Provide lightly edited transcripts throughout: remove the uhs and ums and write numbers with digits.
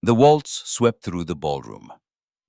The waltz swept through the ballroom,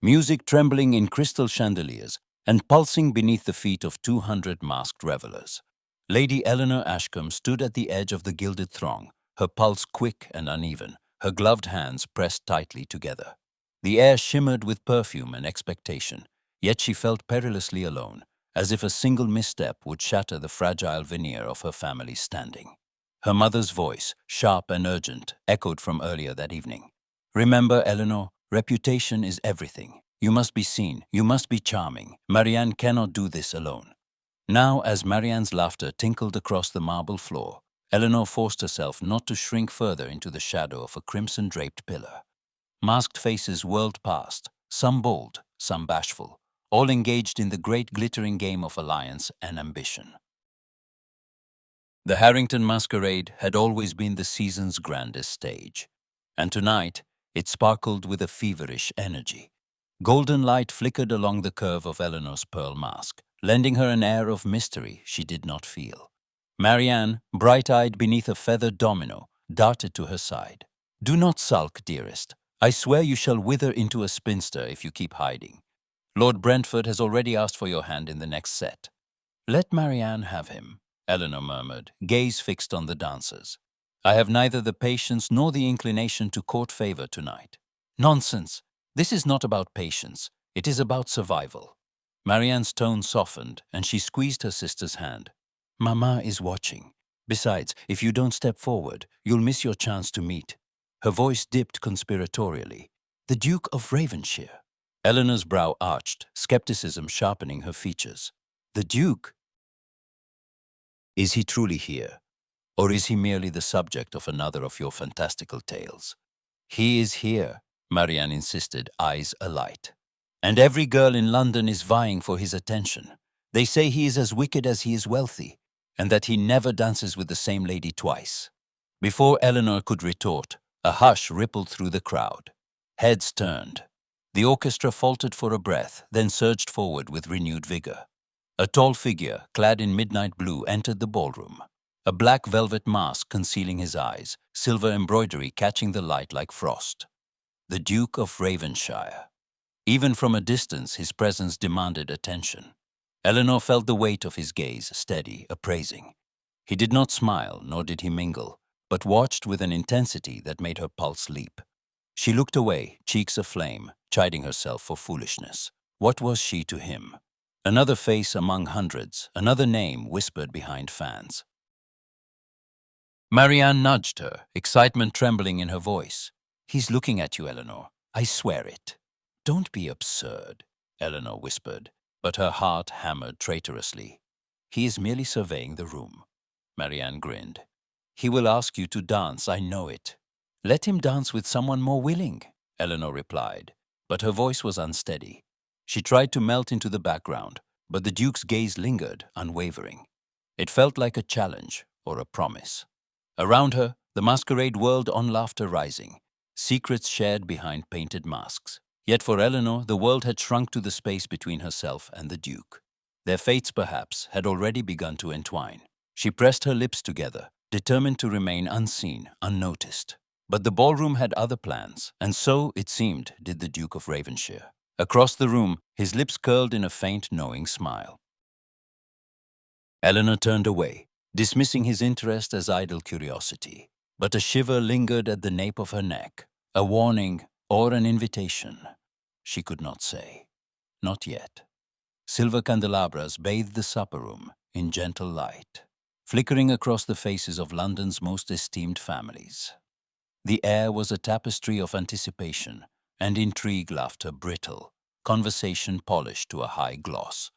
music trembling in crystal chandeliers and pulsing beneath the feet of 200 masked revelers. Lady Eleanor Ashcombe stood at the edge of the gilded throng, her pulse quick and uneven, her gloved hands pressed tightly together. The air shimmered with perfume and expectation, yet she felt perilously alone, as if a single misstep would shatter the fragile veneer of her family's standing. Her mother's voice, sharp and urgent, echoed from earlier that evening. "Remember, Eleanor, reputation is everything. You must be seen, you must be charming. Marianne cannot do this alone." Now, as Marianne's laughter tinkled across the marble floor, Eleanor forced herself not to shrink further into the shadow of a crimson-draped pillar. Masked faces whirled past, some bold, some bashful, all engaged in the great glittering game of alliance and ambition. The Harrington Masquerade had always been the season's grandest stage, and tonight it sparkled with a feverish energy. Golden light flickered along the curve of Eleanor's pearl mask, lending her an air of mystery she did not feel. Marianne, bright-eyed beneath a feathered domino, darted to her side. "Do not sulk, dearest. I swear you shall wither into a spinster if you keep hiding. Lord Brentford has already asked for your hand in the next set." "Let Marianne have him," Eleanor murmured, gaze fixed on the dancers. "I have neither the patience nor the inclination to court favor tonight." "Nonsense! This is not about patience. It is about survival." Marianne's tone softened, and she squeezed her sister's hand. "Mama is watching. Besides, if you don't step forward, you'll miss your chance to meet." Her voice dipped conspiratorially. "The Duke of Ravenshire." Eleanor's brow arched, skepticism sharpening her features. "The Duke? Is he truly here? Or is he merely the subject of another of your fantastical tales?" "He is here," Marianne insisted, eyes alight. "And every girl in London is vying for his attention. They say he is as wicked as he is wealthy, and that he never dances with the same lady twice." Before Eleanor could retort, a hush rippled through the crowd. Heads turned. The orchestra faltered for a breath, then surged forward with renewed vigor. A tall figure, clad in midnight blue, entered the ballroom. A black velvet mask concealing his eyes, silver embroidery catching the light like frost. The Duke of Ravenshire. Even from a distance, his presence demanded attention. Eleanor felt the weight of his gaze, steady, appraising. He did not smile, nor did he mingle, but watched with an intensity that made her pulse leap. She looked away, cheeks aflame, chiding herself for foolishness. What was she to him? Another face among hundreds, another name whispered behind fans. Marianne nudged her, excitement trembling in her voice. "He's looking at you, Eleanor. I swear it." "Don't be absurd," Eleanor whispered, but her heart hammered traitorously. "He is merely surveying the room." Marianne grinned. "He will ask you to dance, I know it." "Let him dance with someone more willing," Eleanor replied, but her voice was unsteady. She tried to melt into the background, but the Duke's gaze lingered, unwavering. It felt like a challenge or a promise. Around her, the masquerade whirled on, laughter rising, secrets shared behind painted masks. Yet for Eleanor, the world had shrunk to the space between herself and the Duke. Their fates, perhaps, had already begun to entwine. She pressed her lips together, determined to remain unseen, unnoticed. But the ballroom had other plans, and so, it seemed, did the Duke of Ravenshire. Across the room, his lips curled in a faint, knowing smile. Eleanor turned away, dismissing his interest as idle curiosity. But a shiver lingered at the nape of her neck, a warning or an invitation. She could not say. Not yet. Silver candelabras bathed the supper room in gentle light, flickering across the faces of London's most esteemed families. The air was a tapestry of anticipation, and intrigue laughter brittle, conversation polished to a high gloss.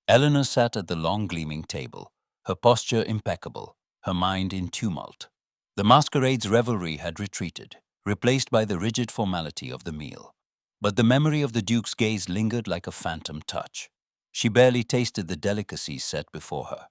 Eleanor sat at the long gleaming table, her posture impeccable, her mind in tumult. The masquerade's revelry had retreated, replaced by the rigid formality of the meal. But the memory of the Duke's gaze lingered like a phantom touch. She barely tasted the delicacies set before her.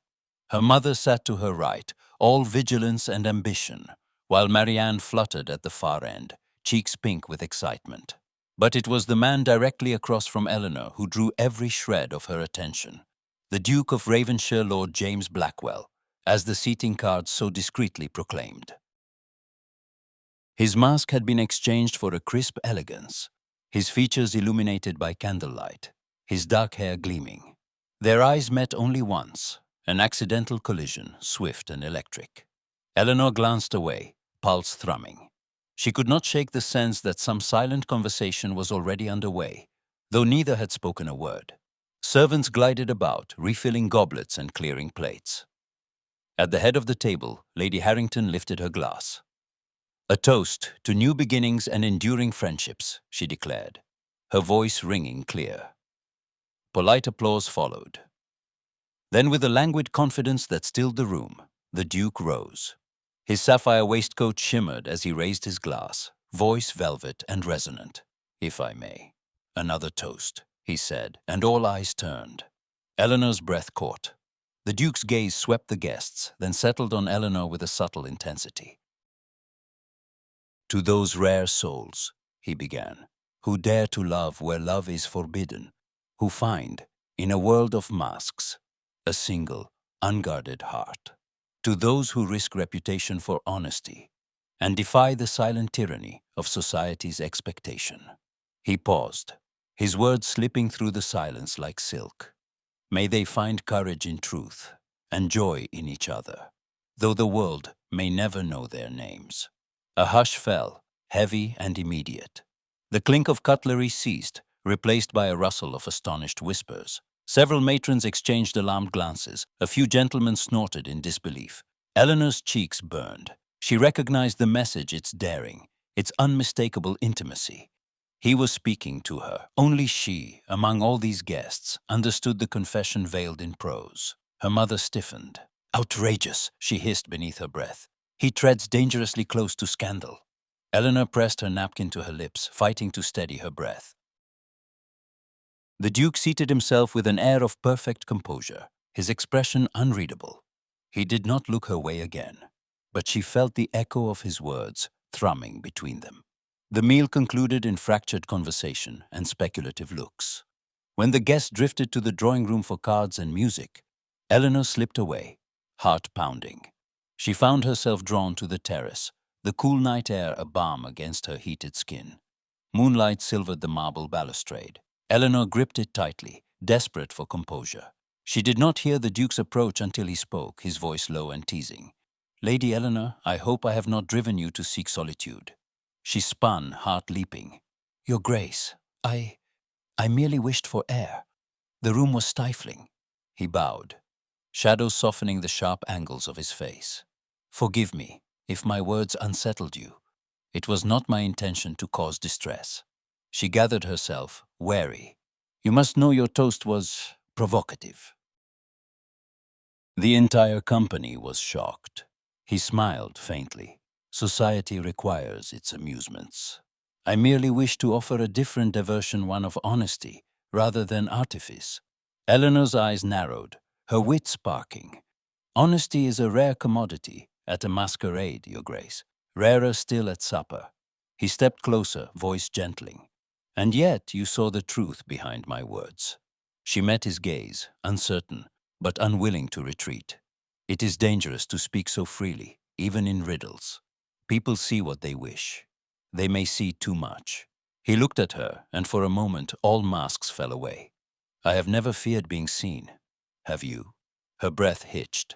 Her mother sat to her right, all vigilance and ambition, while Marianne fluttered at the far end, cheeks pink with excitement. But it was the man directly across from Eleanor who drew every shred of her attention. The Duke of Ravenshire, Lord James Blackwell, as the seating cards so discreetly proclaimed. His mask had been exchanged for a crisp elegance, his features illuminated by candlelight, his dark hair gleaming. Their eyes met only once, an accidental collision, swift and electric. Eleanor glanced away, pulse thrumming. She could not shake the sense that some silent conversation was already underway, though neither had spoken a word. Servants glided about, refilling goblets and clearing plates. At the head of the table, Lady Harrington lifted her glass. "A toast to new beginnings and enduring friendships," she declared, her voice ringing clear. Polite applause followed. Then, with a languid confidence that stilled the room, the Duke rose. His sapphire waistcoat shimmered as he raised his glass, voice velvet and resonant. "If I may, another toast," he said, and all eyes turned. Eleanor's breath caught. The Duke's gaze swept the guests, then settled on Eleanor with a subtle intensity. "To those rare souls," he began, "who dare to love where love is forbidden, who find, in a world of masks, a single, unguarded heart. To those who risk reputation for honesty and defy the silent tyranny of society's expectation." He paused, his words slipping through the silence like silk. "May they find courage in truth and joy in each other, though the world may never know their names." A hush fell, heavy and immediate. The clink of cutlery ceased, replaced by a rustle of astonished whispers. Several matrons exchanged alarmed glances. A few gentlemen snorted in disbelief. Eleanor's cheeks burned. She recognized the message, its daring, its unmistakable intimacy. He was speaking to her. Only she, among all these guests, understood the confession veiled in prose. Her mother stiffened. "Outrageous," she hissed beneath her breath. "He treads dangerously close to scandal." Eleanor pressed her napkin to her lips, fighting to steady her breath. The Duke seated himself with an air of perfect composure, his expression unreadable. He did not look her way again, but she felt the echo of his words thrumming between them. The meal concluded in fractured conversation and speculative looks. When the guests drifted to the drawing room for cards and music, Eleanor slipped away, heart pounding. She found herself drawn to the terrace, the cool night air a balm against her heated skin. Moonlight silvered the marble balustrade. Eleanor gripped it tightly, desperate for composure. She did not hear the Duke's approach until he spoke, his voice low and teasing. "Lady Eleanor, I hope I have not driven you to seek solitude." She spun, heart leaping. "Your Grace, I merely wished for air. The room was stifling." He bowed, shadows softening the sharp angles of his face. "Forgive me if my words unsettled you. It was not my intention to cause distress." She gathered herself, wary. "You must know your toast was provocative." The entire company was shocked. He smiled faintly. "Society requires its amusements. I merely wish to offer a different diversion, one of honesty, rather than artifice." Eleanor's eyes narrowed, her wit sparking. "Honesty is a rare commodity at a masquerade, Your Grace. Rarer still at supper." He stepped closer, voice gentling. "And yet you saw the truth behind my words." She met his gaze, uncertain, but unwilling to retreat. It is dangerous to speak so freely, even in riddles. People see what they wish. They may see too much. He looked at her, and for a moment all masks fell away. "I have never feared being seen. Have you?" Her breath hitched.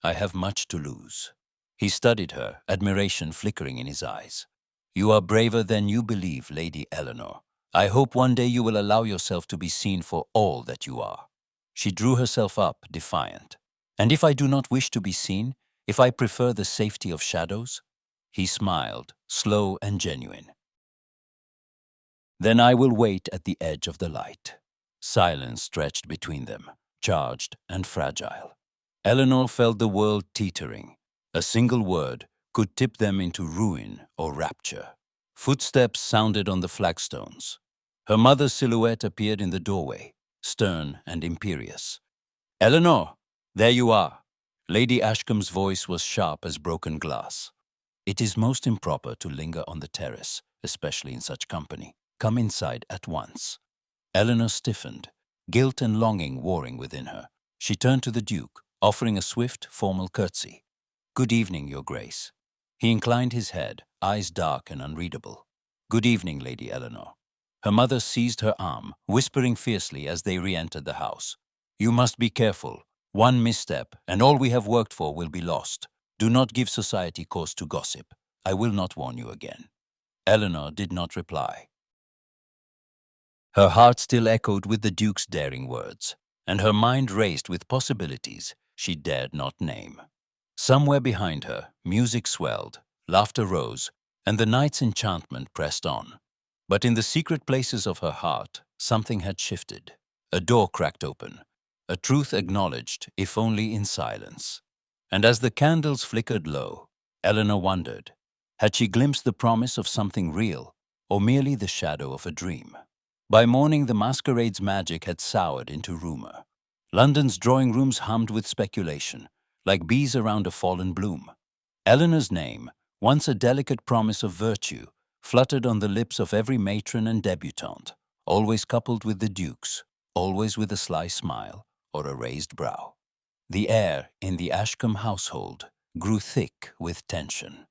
"I have much to lose." He studied her, admiration flickering in his eyes. "You are braver than you believe, Lady Eleanor. I hope one day you will allow yourself to be seen for all that you are." She drew herself up, defiant. "And if I do not wish to be seen, if I prefer the safety of shadows?" He smiled, slow and genuine. "Then I will wait at the edge of the light." Silence stretched between them, charged and fragile. Eleanor felt the world teetering. A single word could tip them into ruin or rapture. Footsteps sounded on the flagstones. Her mother's silhouette appeared in the doorway, stern and imperious. "Eleanor, there you are." Lady Ashcombe's voice was sharp as broken glass. "It is most improper to linger on the terrace, especially in such company. Come inside at once." Eleanor stiffened, guilt and longing warring within her. She turned to the Duke, offering a swift, formal curtsy. "Good evening, Your Grace." He inclined his head, eyes dark and unreadable. "Good evening, Lady Eleanor." Her mother seized her arm, whispering fiercely as they re-entered the house. "You must be careful. One misstep, and all we have worked for will be lost. Do not give society cause to gossip. I will not warn you again." Eleanor did not reply. Her heart still echoed with the Duke's daring words, and her mind raced with possibilities she dared not name. Somewhere behind her, music swelled, laughter rose, and the night's enchantment pressed on. But in the secret places of her heart, something had shifted. A door cracked open, a truth acknowledged, if only in silence. And as the candles flickered low, Eleanor wondered, had she glimpsed the promise of something real, or merely the shadow of a dream? By morning, the masquerade's magic had soured into rumor. London's drawing rooms hummed with speculation, like bees around a fallen bloom. Eleanor's name, once a delicate promise of virtue, fluttered on the lips of every matron and debutante, always coupled with the Duke's, always with a sly smile or a raised brow. The air in the Ashcombe household grew thick with tension.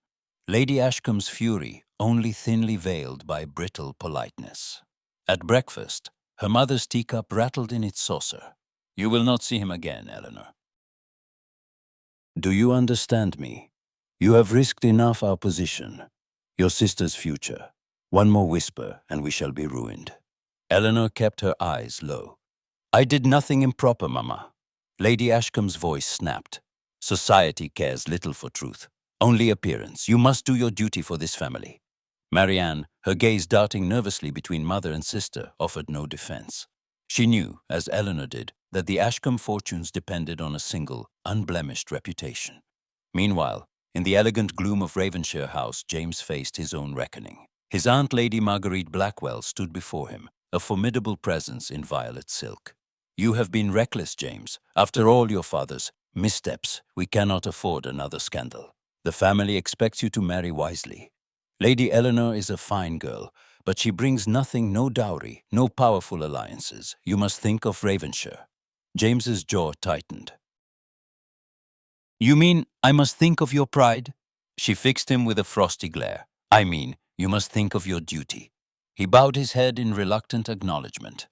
Lady Ashcombe's fury only thinly veiled by brittle politeness. At breakfast, her mother's teacup rattled in its saucer. "You will not see him again, Eleanor. Do you understand me? You have risked enough our position, your sister's future. One more whisper and we shall be ruined." Eleanor kept her eyes low. "I did nothing improper, Mama." Lady Ashcombe's voice snapped. "Society cares little for truth. Only appearance. You must do your duty for this family." Marianne, her gaze darting nervously between mother and sister, offered no defense. She knew, as Eleanor did, that the Ashcombe fortunes depended on a single, unblemished reputation. Meanwhile, in the elegant gloom of Ravenshire House, James faced his own reckoning. His aunt Lady Marguerite Blackwell stood before him, a formidable presence in violet silk. "You have been reckless, James. After all your father's missteps, we cannot afford another scandal. The family expects you to marry wisely. Lady Eleanor is a fine girl, but she brings nothing, no dowry, no powerful alliances. You must think of Ravenshire." James's jaw tightened. "You mean I must think of your pride?" She fixed him with a frosty glare. "I mean, you must think of your duty." He bowed his head in reluctant acknowledgement.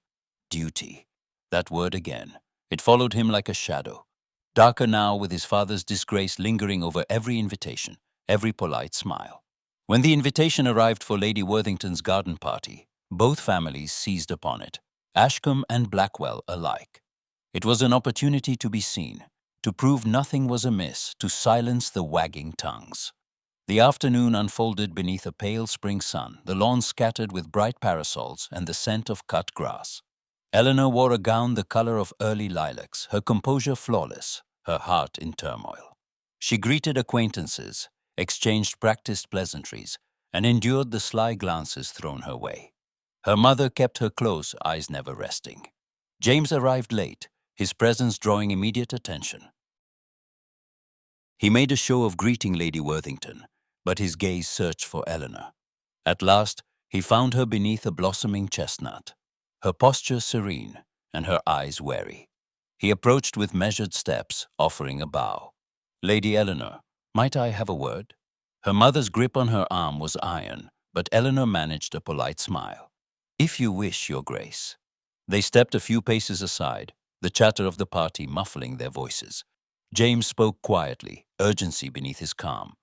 Duty. That word again. It followed him like a shadow. Darker now, with his father's disgrace lingering over every invitation, every polite smile. When the invitation arrived for Lady Worthington's garden party, both families seized upon it, Ashcombe and Blackwell alike. It was an opportunity to be seen, to prove nothing was amiss, to silence the wagging tongues. The afternoon unfolded beneath a pale spring sun, the lawn scattered with bright parasols and the scent of cut grass. Eleanor wore a gown the color of early lilacs, her composure flawless, her heart in turmoil. She greeted acquaintances, exchanged practiced pleasantries, and endured the sly glances thrown her way. Her mother kept her close, eyes never resting. James arrived late, his presence drawing immediate attention. He made a show of greeting Lady Worthington, but his gaze searched for Eleanor. At last, he found her beneath a blossoming chestnut, her posture serene and her eyes wary. He approached with measured steps, offering a bow. "Lady Eleanor, might I have a word?" Her mother's grip on her arm was iron, but Eleanor managed a polite smile. "If you wish, Your Grace." They stepped a few paces aside, the chatter of the party muffling their voices. James spoke quietly, urgency beneath his calm.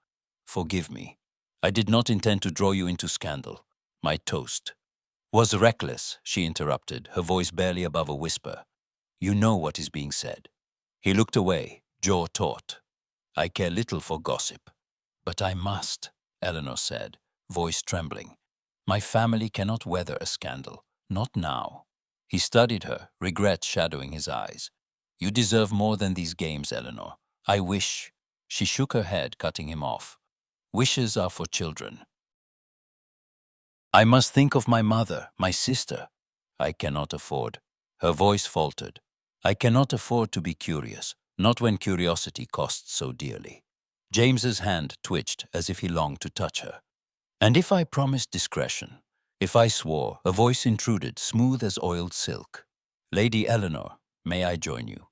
"Forgive me. I did not intend to draw you into scandal. My toast was reckless," she interrupted, her voice barely above a whisper. "You know what is being said." He looked away, jaw taut. "I care little for gossip." "But I must," Eleanor said, voice trembling. "My family cannot weather a scandal, not now." He studied her, regret shadowing his eyes. "You deserve more than these games, Eleanor. I wish—" She shook her head, cutting him off. "Wishes are for children. I must think of my mother, my sister. I cannot afford." Her voice faltered. "I cannot afford to be curious, not when curiosity costs so dearly." James's hand twitched as if he longed to touch her. "And if I promised discretion, if I swore," a voice intruded, smooth as oiled silk. "Lady Eleanor, may I join you?"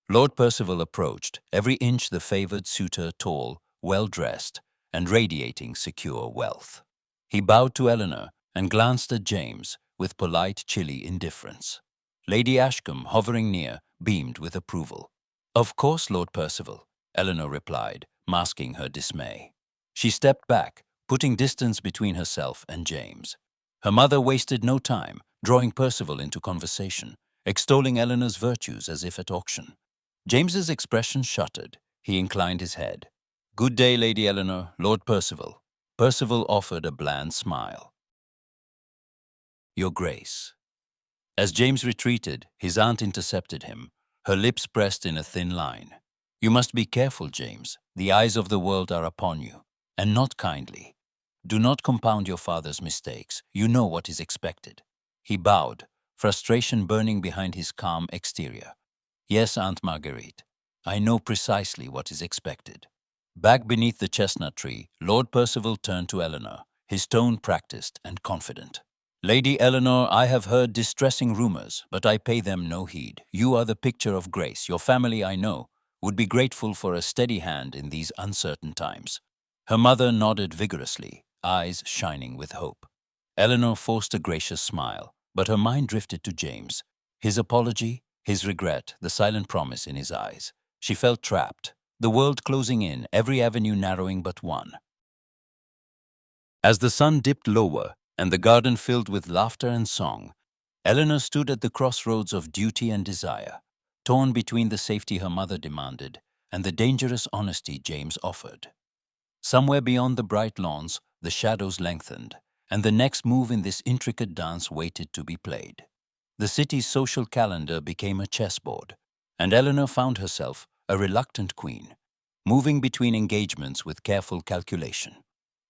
Lord Percival approached, every inch the favoured suitor, tall, well-dressed, and radiating secure wealth. He bowed to Eleanor and glanced at James with polite, chilly indifference. Lady Ashcombe, hovering near, beamed with approval. "Of course, Lord Percival," Eleanor replied, masking her dismay. She stepped back, putting distance between herself and James. Her mother wasted no time, drawing Percival into conversation, extolling Eleanor's virtues as if at auction. James's expression shuttered. He inclined his head. "Good day, Lady Eleanor, Lord Percival." Percival offered a bland smile. "Your Grace." As James retreated, his aunt intercepted him, her lips pressed in a thin line. "You must be careful, James. The eyes of the world are upon you, and not kindly. Do not compound your father's mistakes. You know what is expected." He bowed, frustration burning behind his calm exterior. "Yes, Aunt Marguerite, I know precisely what is expected." Back beneath the chestnut tree, Lord Percival turned to Eleanor, his tone practiced and confident. "Lady Eleanor, I have heard distressing rumors, but I pay them no heed. You are the picture of grace. Your family, I know, would be grateful for a steady hand in these uncertain times." Her mother nodded vigorously, eyes shining with hope. Eleanor forced a gracious smile, but her mind drifted to James. His apology, his regret, the silent promise in his eyes. She felt trapped, the world closing in, every avenue narrowing but one. As the sun dipped lower and the garden filled with laughter and song, Eleanor stood at the crossroads of duty and desire, torn between the safety her mother demanded and the dangerous honesty James offered. Somewhere beyond the bright lawns, the shadows lengthened, and the next move in this intricate dance waited to be played. The city's social calendar became a chessboard, and Eleanor found herself a reluctant queen, moving between engagements with careful calculation.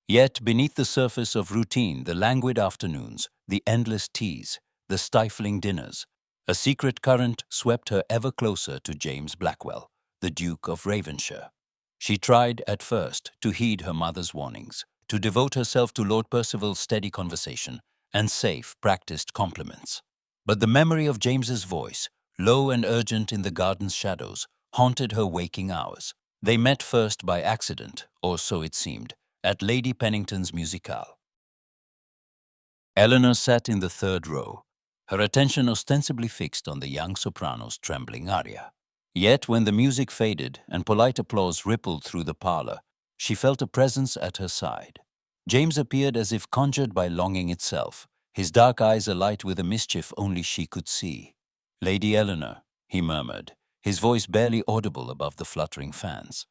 Yet beneath the surface of routine, the languid afternoons, the endless teas, the stifling dinners, a secret current swept her ever closer to James Blackwell, the Duke of Ravenshire. She tried, at first, to heed her mother's warnings, to devote herself to Lord Percival's steady conversation and safe, practiced compliments. But the memory of James's voice, low and urgent in the garden's shadows, haunted her waking hours. They met first by accident, or so it seemed, at Lady Pennington's musicale. Eleanor sat in the third row, her attention ostensibly fixed on the young soprano's trembling aria. Yet when the music faded and polite applause rippled through the parlor, she felt a presence at her side. James appeared as if conjured by longing itself, his dark eyes alight with a mischief only she could see. "Lady Eleanor," he murmured, his voice barely audible above the fluttering fans.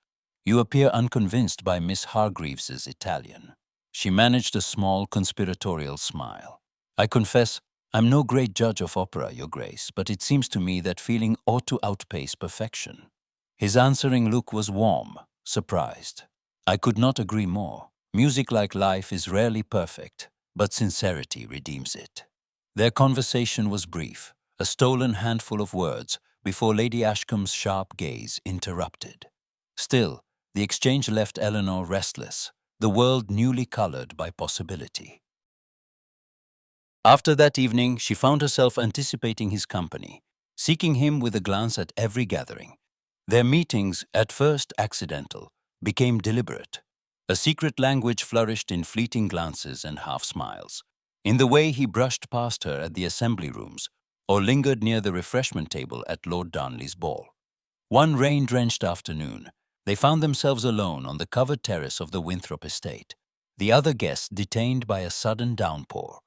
"You appear unconvinced by Miss Hargreaves's Italian." She managed a small conspiratorial smile. "I confess, I'm no great judge of opera, Your Grace, but it seems to me that feeling ought to outpace perfection." His answering look was warm, surprised. "I could not agree more. Music, like life, is rarely perfect, but sincerity redeems it." Their conversation was brief, a stolen handful of words before Lady Ashcombe's sharp gaze interrupted. Still, the exchange left Eleanor restless, the world newly colored by possibility. After that evening, she found herself anticipating his company, seeking him with a glance at every gathering. Their meetings, at first accidental, became deliberate. A secret language flourished in fleeting glances and half-smiles, in the way he brushed past her at the assembly rooms or lingered near the refreshment table at Lord Darnley's ball. One rain-drenched afternoon, they found themselves alone on the covered terrace of the Winthrop estate, the other guests detained by a sudden downpour.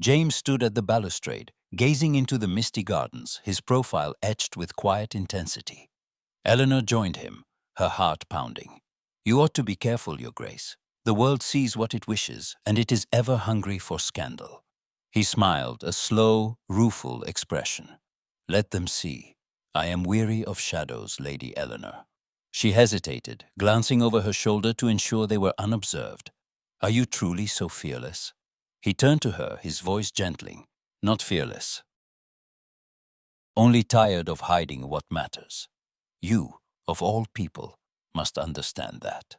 James stood at the balustrade, gazing into the misty gardens, his profile etched with quiet intensity. Eleanor joined him, her heart pounding. "You ought to be careful, Your Grace. The world sees what it wishes, and it is ever hungry for scandal." He smiled, a slow, rueful expression. "Let them see. I am weary of shadows, Lady Eleanor." She hesitated, glancing over her shoulder to ensure they were unobserved. "Are you truly so fearless?" He turned to her, his voice gentling. "Not fearless. Only tired of hiding what matters. You, of all people, must understand that."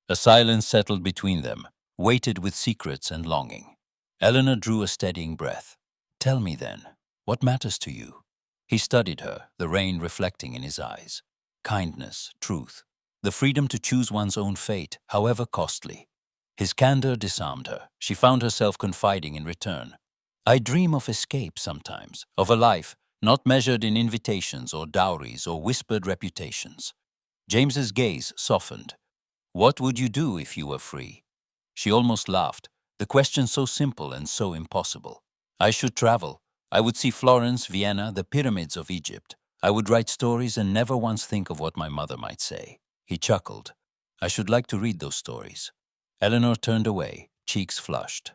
A silence settled between them, weighted with secrets and longing. Eleanor drew a steadying breath. "Tell me then, what matters to you?" He studied her, the rain reflecting in his eyes. "Kindness, truth, the freedom to choose one's own fate, however costly." His candor disarmed her. She found herself confiding in return. I dream of escape sometimes, of a life not measured in invitations or dowries or whispered reputations. James's gaze softened. What would you do if you were free? She almost laughed, the question so simple and so impossible. I should travel. I would see Florence, Vienna, the pyramids of Egypt. I would write stories and never once think of what my mother might say. He chuckled. I should like to read those stories. Eleanor turned away, cheeks flushed.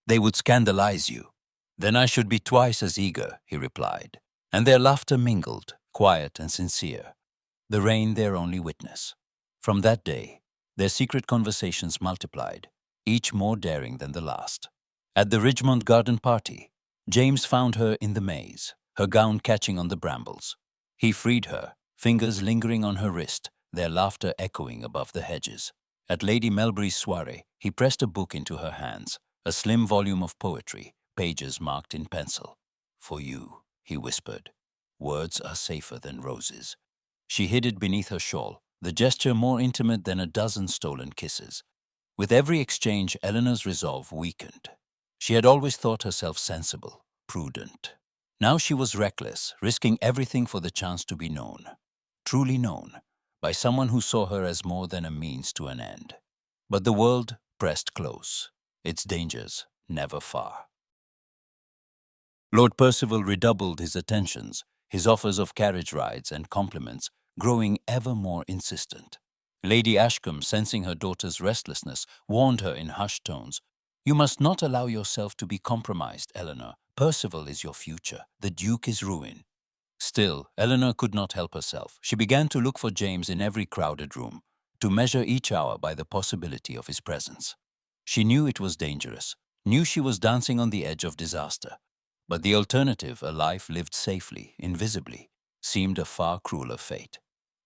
They would scandalize you. Then I should be twice as eager, he replied. And their laughter mingled, quiet and sincere, the rain their only witness. From that day, their secret conversations multiplied, each more daring than the last. At the Ridgemont garden party, James found her in the maze, her gown catching on the brambles. He freed her, fingers lingering on her wrist, their laughter echoing above the hedges. At Lady Melbury's soiree, he pressed a book into her hands, a slim volume of poetry, pages marked in pencil. For you, he whispered. Words are safer than roses. She hid it beneath her shawl, the gesture more intimate than a dozen stolen kisses. With every exchange, Eleanor's resolve weakened. She had always thought herself sensible, prudent. Now she was reckless, risking everything for the chance to be known, truly known, by someone who saw her as more than a means to an end. But the world pressed close, its dangers never far. Lord Percival redoubled his attentions, his offers of carriage rides and compliments growing ever more insistent. Lady Ashcombe, sensing her daughter's restlessness, warned her in hushed tones, You must not allow yourself to be compromised, Eleanor. Percival is your future. The Duke is ruin. Still, Eleanor could not help herself. She began to look for James in every crowded room, to measure each hour by the possibility of his presence. She knew it was dangerous, knew she was dancing on the edge of disaster. But the alternative, a life lived safely, invisibly, seemed a far crueler fate.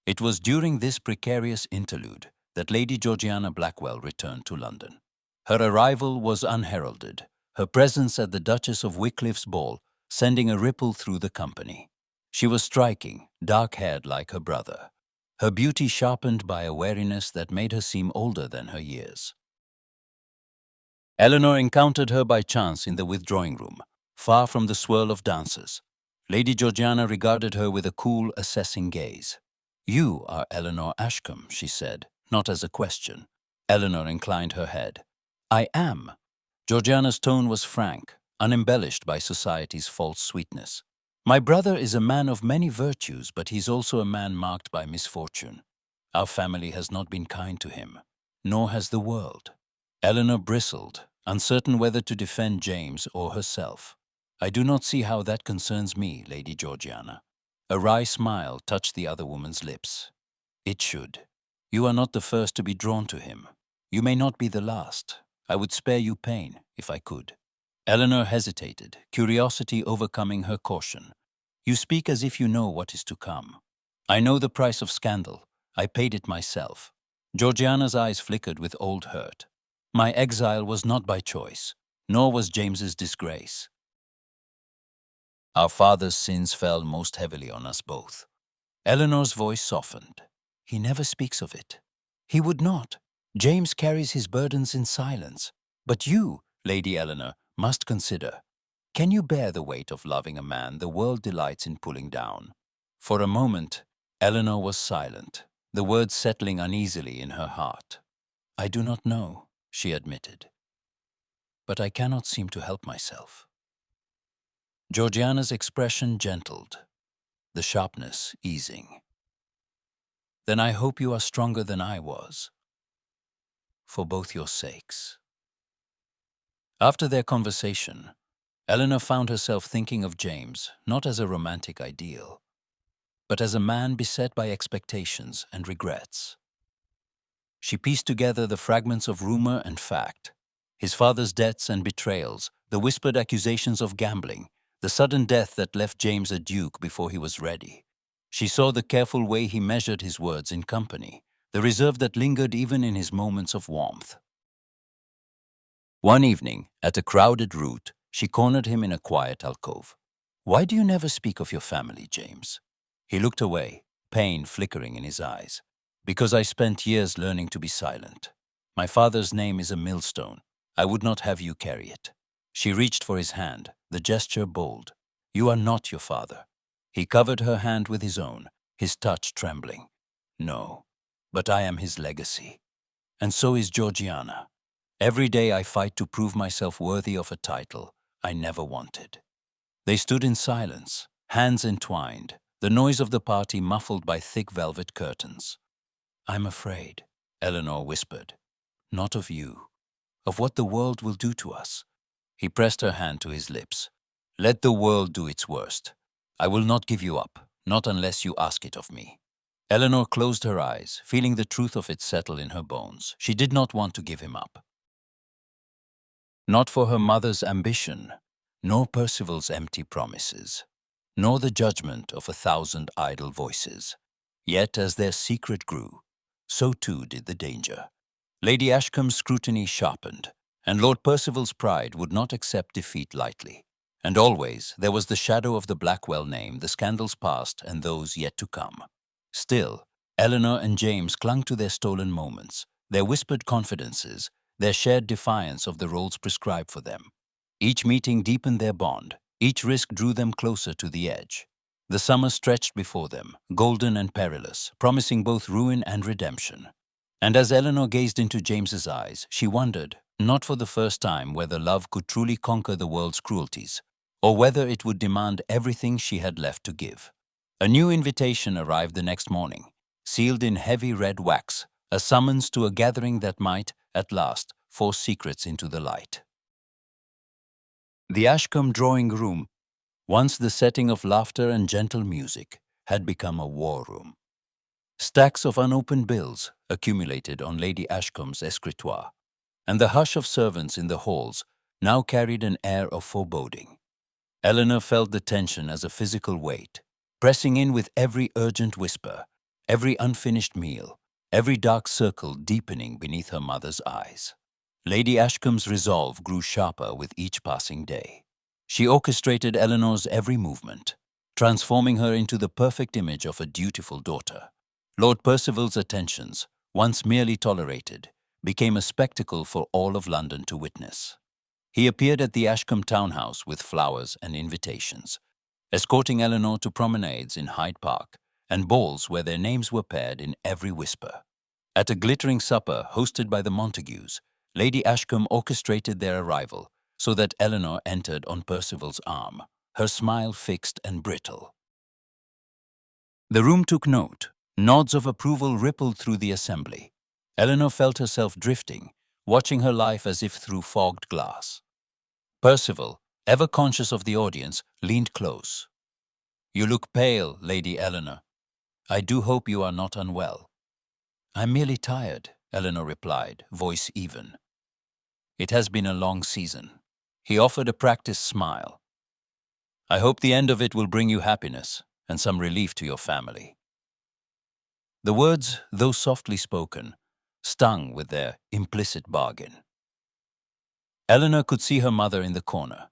It was during this precarious interlude that Lady Georgiana Blackwell returned to London. Her arrival was unheralded, her presence at the Duchess of Wycliffe's ball sending a ripple through the company. She was striking, dark-haired like her brother, her beauty sharpened by a wariness that made her seem older than her years. Eleanor encountered her by chance in the withdrawing room, far from the swirl of dancers. Lady Georgiana regarded her with a cool, assessing gaze. You are Eleanor Ashcombe, she said, not as a question. Eleanor inclined her head. I am. Georgiana's tone was frank, unembellished by society's false sweetness. My brother is a man of many virtues, but he's also a man marked by misfortune. Our family has not been kind to him, nor has the world. Eleanor bristled, uncertain whether to defend James or herself. I do not see how that concerns me, Lady Georgiana. A wry smile touched the other woman's lips. It should. You are not the first to be drawn to him. You may not be the last. I would spare you pain, if I could. Eleanor hesitated, curiosity overcoming her caution. You speak as if you know what is to come. I know the price of scandal. I paid it myself. Georgiana's eyes flickered with old hurt. My exile was not by choice, nor was James's disgrace. Our father's sins fell most heavily on us both. Eleanor's voice softened. He never speaks of it. He would not. James carries his burdens in silence. But you, Lady Eleanor, must consider. Can you bear the weight of loving a man the world delights in pulling down? For a moment, Eleanor was silent, the words settling uneasily in her heart. I do not know, she admitted. But I cannot seem to help myself. Georgiana's expression gentled, the sharpness easing. Then I hope you are stronger than I was, for both your sakes. After their conversation, Eleanor found herself thinking of James not as a romantic ideal, but as a man beset by expectations and regrets. She pieced together the fragments of rumor and fact, his father's debts and betrayals, the whispered accusations of gambling, the sudden death that left James a duke before he was ready. She saw the careful way he measured his words in company, the reserve that lingered even in his moments of warmth. One evening, at a crowded route, she cornered him in a quiet alcove. Why do you never speak of your family, James? He looked away, pain flickering in his eyes. Because I spent years learning to be silent. My father's name is a millstone. I would not have you carry it. She reached for his hand, the gesture bold. You are not your father. He covered her hand with his own, his touch trembling. No, but I am his legacy. And so is Georgiana. Every day I fight to prove myself worthy of a title I never wanted. They stood in silence, hands entwined, the noise of the party muffled by thick velvet curtains. I'm afraid, Eleanor whispered. Not of you, of what the world will do to us. He pressed her hand to his lips. Let the world do its worst. I will not give you up, not unless you ask it of me. Eleanor closed her eyes, feeling the truth of it settle in her bones. She did not want to give him up. Not for her mother's ambition, nor Percival's empty promises, nor the judgment of 1,000 idle voices. Yet as their secret grew, so too did the danger. Lady Ashcombe's scrutiny sharpened, and Lord Percival's pride would not accept defeat lightly. And always there was the shadow of the Blackwell name, the scandals past and those yet to come. Still, Eleanor and James clung to their stolen moments, their whispered confidences, their shared defiance of the roles prescribed for them. Each meeting deepened their bond, each risk drew them closer to the edge. The summer stretched before them, golden and perilous, promising both ruin and redemption. And as Eleanor gazed into James's eyes, she wondered, not for the first time, whether love could truly conquer the world's cruelties, or whether it would demand everything she had left to give. A new invitation arrived the next morning, sealed in heavy red wax, a summons to a gathering that might, at last, force secrets into the light. The Ashcombe drawing room, once the setting of laughter and gentle music, had become a war room. Stacks of unopened bills accumulated on Lady Ashcombe's escritoire, and the hush of servants in the halls now carried an air of foreboding. Eleanor felt the tension as a physical weight, pressing in with every urgent whisper, every unfinished meal, every dark circle deepening beneath her mother's eyes. Lady Ashcombe's resolve grew sharper with each passing day. She orchestrated Eleanor's every movement, transforming her into the perfect image of a dutiful daughter. Lord Percival's attentions, once merely tolerated, became a spectacle for all of London to witness. He appeared at the Ashcombe townhouse with flowers and invitations, escorting Eleanor to promenades in Hyde Park and balls where their names were paired in every whisper. At a glittering supper hosted by the Montagues, Lady Ashcombe orchestrated their arrival so that Eleanor entered on Percival's arm, her smile fixed and brittle. The room took note. Nods of approval rippled through the assembly. Eleanor felt herself drifting, watching her life as if through fogged glass. Percival, ever conscious of the audience, leaned close. You look pale, Lady Eleanor. I do hope you are not unwell. I'm merely tired, Eleanor replied, voice even. It has been a long season. He offered a practiced smile. I hope the end of it will bring you happiness and some relief to your family. The words, though softly spoken, stung with their implicit bargain. Eleanor could see her mother in the corner,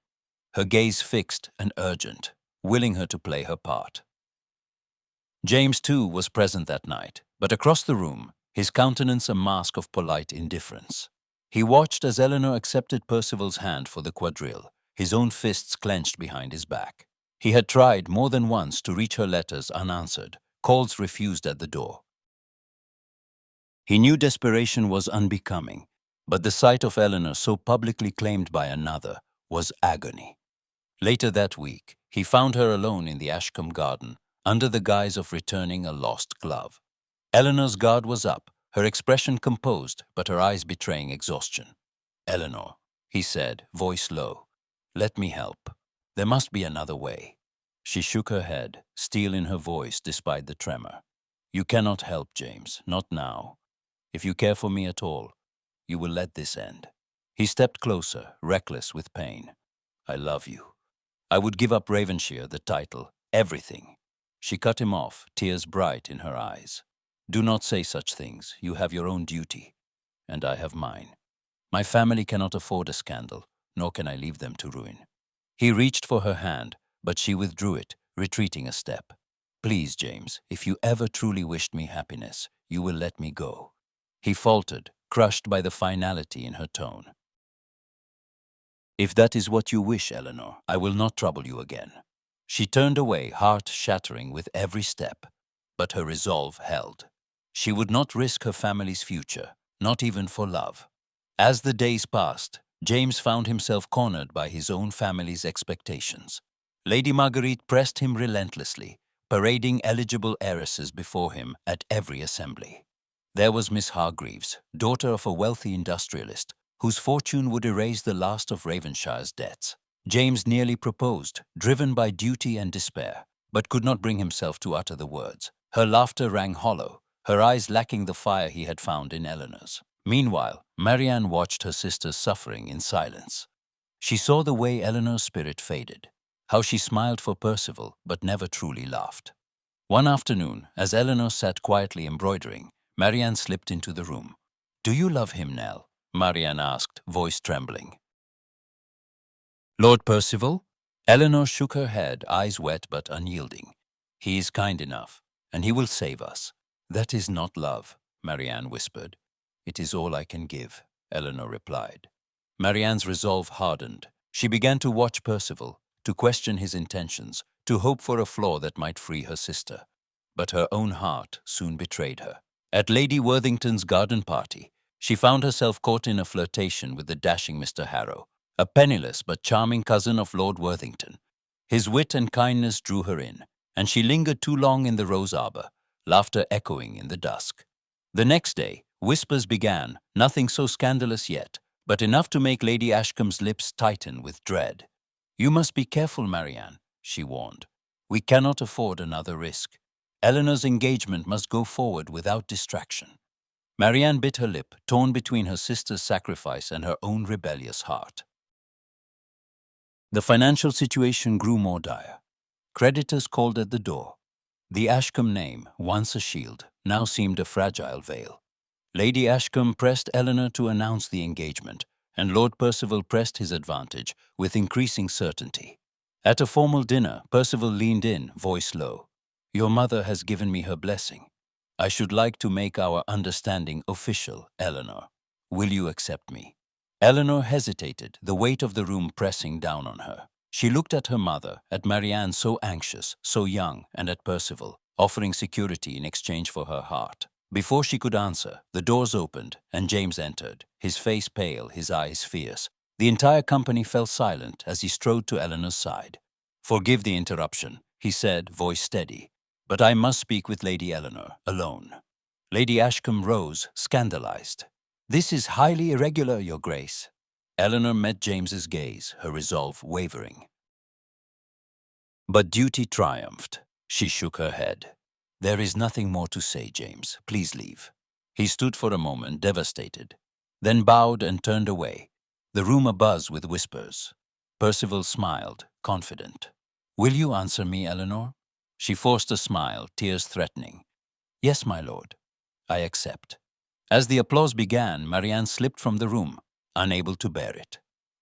her gaze fixed and urgent, willing her to play her part. James, too, was present that night, but across the room, his countenance a mask of polite indifference. He watched as Eleanor accepted Percival's hand for the quadrille, his own fists clenched behind his back. He had tried more than once to reach her letters unanswered, calls refused at the door. He knew desperation was unbecoming, but the sight of Eleanor so publicly claimed by another was agony. Later that week, he found her alone in the Ashcombe garden, under the guise of returning a lost glove. Eleanor's guard was up, her expression composed, but her eyes betraying exhaustion. Eleanor, he said, voice low, let me help. There must be another way. She shook her head, steel in her voice despite the tremor. You cannot help, James, not now. If you care for me at all, you will let this end. He stepped closer, reckless with pain. I love you. I would give up Ravenshire, the title, everything. She cut him off, tears bright in her eyes. Do not say such things. You have your own duty, and I have mine. My family cannot afford a scandal, nor can I leave them to ruin. He reached for her hand, but she withdrew it, retreating a step. Please, James, if you ever truly wished me happiness, you will let me go. He faltered, crushed by the finality in her tone. "If that is what you wish, Eleanor, I will not trouble you again." She turned away, heart shattering with every step, but her resolve held. She would not risk her family's future, not even for love. As the days passed, James found himself cornered by his own family's expectations. Lady Marguerite pressed him relentlessly, parading eligible heiresses before him at every assembly. There was Miss Hargreaves, daughter of a wealthy industrialist, whose fortune would erase the last of Ravenshire's debts. James nearly proposed, driven by duty and despair, but could not bring himself to utter the words. Her laughter rang hollow, her eyes lacking the fire he had found in Eleanor's. Meanwhile, Marianne watched her sister's suffering in silence. She saw the way Eleanor's spirit faded, how she smiled for Percival but never truly laughed. One afternoon, as Eleanor sat quietly embroidering, Marianne slipped into the room. "Do you love him, Nell?" Marianne asked, voice trembling. "Lord Percival?" Eleanor shook her head, eyes wet but unyielding. "He is kind enough, and he will save us." "That is not love," Marianne whispered. "It is all I can give," Eleanor replied. Marianne's resolve hardened. She began to watch Percival, to question his intentions, to hope for a flaw that might free her sister. But her own heart soon betrayed her. At Lady Worthington's garden party, she found herself caught in a flirtation with the dashing Mr. Harrow, a penniless but charming cousin of Lord Worthington. His wit and kindness drew her in, and she lingered too long in the rose arbor, laughter echoing in the dusk. The next day, whispers began, nothing so scandalous yet, but enough to make Lady Ashcombe's lips tighten with dread. "You must be careful, Marianne," she warned. "We cannot afford another risk. Eleanor's engagement must go forward without distraction." Marianne bit her lip, torn between her sister's sacrifice and her own rebellious heart. The financial situation grew more dire. Creditors called at the door. The Ashcombe name, once a shield, now seemed a fragile veil. Lady Ashcombe pressed Eleanor to announce the engagement, and Lord Percival pressed his advantage with increasing certainty. At a formal dinner, Percival leaned in, voice low. "Your mother has given me her blessing. I should like to make our understanding official, Eleanor. Will you accept me?" Eleanor hesitated, the weight of the room pressing down on her. She looked at her mother, at Marianne so anxious, so young, and at Percival, offering security in exchange for her heart. Before she could answer, the doors opened, and James entered, his face pale, his eyes fierce. The entire company fell silent as he strode to Eleanor's side. "Forgive the interruption," he said, voice steady, "but I must speak with Lady Eleanor, alone." Lady Ashcombe rose, scandalized. "This is highly irregular, Your Grace." Eleanor met James's gaze, her resolve wavering. But duty triumphed. She shook her head. "There is nothing more to say, James. Please leave." He stood for a moment, devastated, then bowed and turned away, the room abuzz with whispers. Percival smiled, confident. "Will you answer me, Eleanor?" She forced a smile, tears threatening. "Yes, my lord. I accept." As the applause began, Marianne slipped from the room, unable to bear it.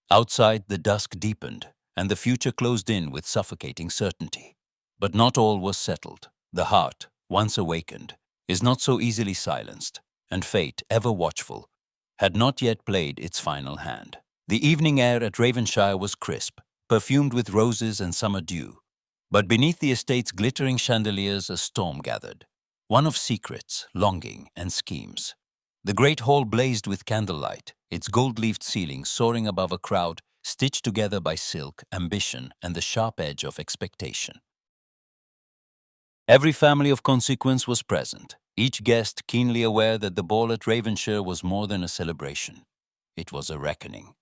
Outside, the dusk deepened, and the future closed in with suffocating certainty. But not all was settled. The heart, once awakened, is not so easily silenced, and fate, ever watchful, had not yet played its final hand. The evening air at Ravenshire was crisp, perfumed with roses and summer dew. But beneath the estate's glittering chandeliers a storm gathered, one of secrets, longing, and schemes. The great hall blazed with candlelight, its gold-leafed ceiling soaring above a crowd stitched together by silk, ambition, and the sharp edge of expectation. Every family of consequence was present, each guest keenly aware that the ball at Ravenshire was more than a celebration. It was a reckoning.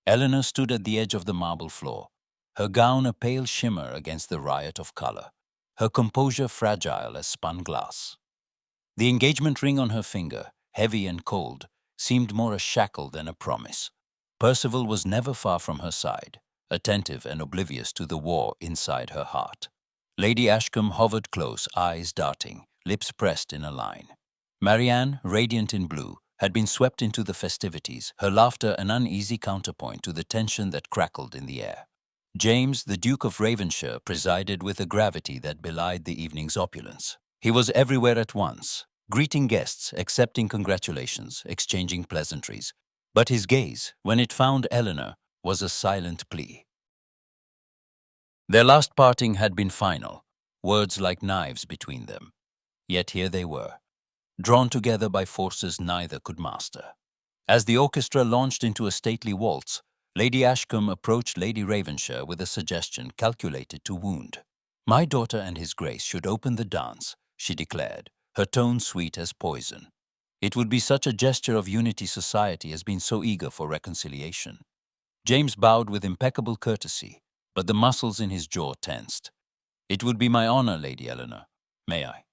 Eleanor stood at the edge of the marble floor, her gown a pale shimmer against the riot of color, her composure fragile as spun glass. The engagement ring on her finger, heavy and cold, seemed more a shackle than a promise. Percival was never far from her side, attentive and oblivious to the war inside her heart. Lady Ashcombe hovered close, eyes darting, lips pressed in a line. Marianne, radiant in blue, had been swept into the festivities, her laughter an uneasy counterpoint to the tension that crackled in the air. James, the Duke of Ravenshire, presided with a gravity that belied the evening's opulence. He was everywhere at once, greeting guests, accepting congratulations, exchanging pleasantries. But his gaze, when it found Eleanor, was a silent plea. Their last parting had been final, words like knives between them. Yet here they were, drawn together by forces neither could master. As the orchestra launched into a stately waltz, Lady Ashcombe approached Lady Ravenshaw with a suggestion calculated to wound. "My daughter and His Grace should open the dance," she declared, her tone sweet as poison. It would be such a gesture of unity society has been so eager for reconciliation. James bowed with impeccable courtesy, but the muscles in his jaw tensed. "It would be my honor, Lady Eleanor. May I?"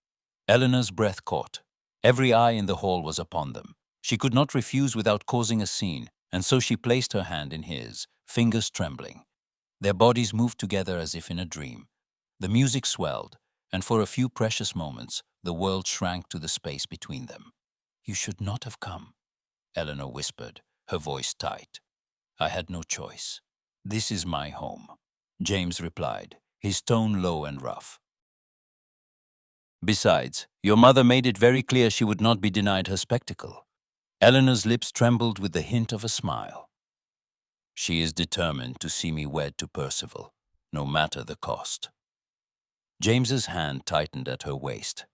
Eleanor's breath caught. Every eye in the hall was upon them. She could not refuse without causing a scene, and so she placed her hand in his, fingers trembling. Their bodies moved together as if in a dream. The music swelled, and for a few precious moments, the world shrank to the space between them. "You should not have come," Eleanor whispered, her voice tight. "I had no choice. This is my home," James replied, his tone low and rough. "Besides, your mother made it very clear she would not be denied her spectacle." Eleanor's lips trembled with the hint of a smile. "She is determined to see me wed to Percival, no matter the cost." James's hand tightened at her waist.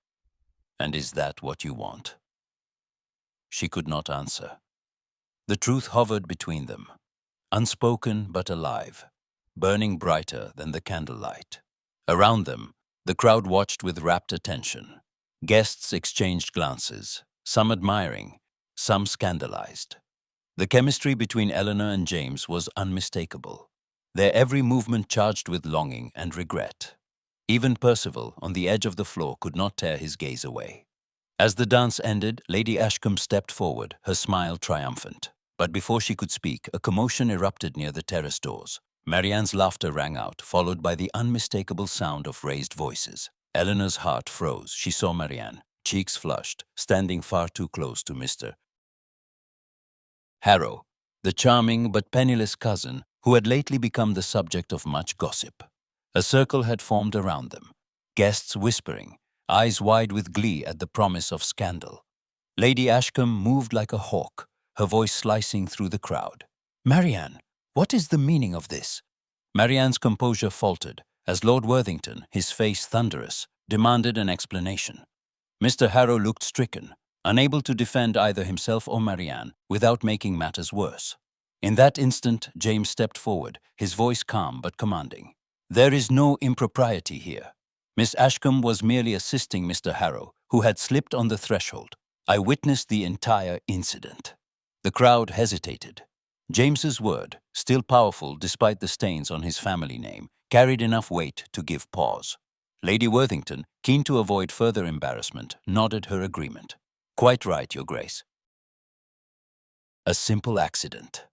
"And is that what you want?" She could not answer. The truth hovered between them, unspoken but alive, burning brighter than the candlelight. Around them, the crowd watched with rapt attention. Guests exchanged glances, some admiring, some scandalized. The chemistry between Eleanor and James was unmistakable, their every movement charged with longing and regret. Even Percival, on the edge of the floor, could not tear his gaze away. As the dance ended, Lady Ashcombe stepped forward, her smile triumphant. But before she could speak, a commotion erupted near the terrace doors. Marianne's laughter rang out, followed by the unmistakable sound of raised voices. Eleanor's heart froze. She saw Marianne, cheeks flushed, standing far too close to Mr. Harrow, the charming but penniless cousin who had lately become the subject of much gossip. A circle had formed around them, guests whispering, eyes wide with glee at the promise of scandal. Lady Ashcombe moved like a hawk, her voice slicing through the crowd. "Marianne, what is the meaning of this?" Marianne's composure faltered as Lord Worthington, his face thunderous, demanded an explanation. Mr. Harrow looked stricken, unable to defend either himself or Marianne without making matters worse. In that instant, James stepped forward, his voice calm but commanding. "There is no impropriety here. Miss Ashcombe was merely assisting Mr. Harrow, who had slipped on the threshold. I witnessed the entire incident." The crowd hesitated. James's word, still powerful despite the stains on his family name, carried enough weight to give pause. Lady Worthington, keen to avoid further embarrassment, nodded her agreement. "Quite right, Your Grace." A simple accident.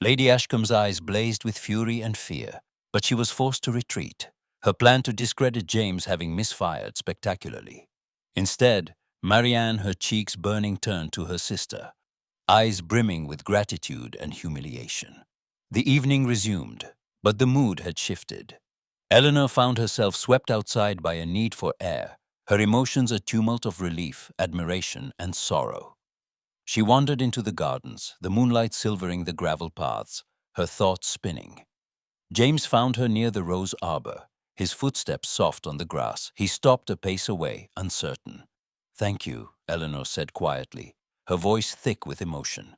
Lady Ashcombe's eyes blazed with fury and fear, but she was forced to retreat, her plan to discredit James having misfired spectacularly. Instead, Marianne, her cheeks burning, turned to her sister, eyes brimming with gratitude and humiliation. The evening resumed, but the mood had shifted. Eleanor found herself swept outside by a need for air, her emotions a tumult of relief, admiration, and sorrow. She wandered into the gardens, the moonlight silvering the gravel paths, her thoughts spinning. James found her near the rose arbor, his footsteps soft on the grass. He stopped a pace away, uncertain. "Thank you," Eleanor said quietly, her voice thick with emotion.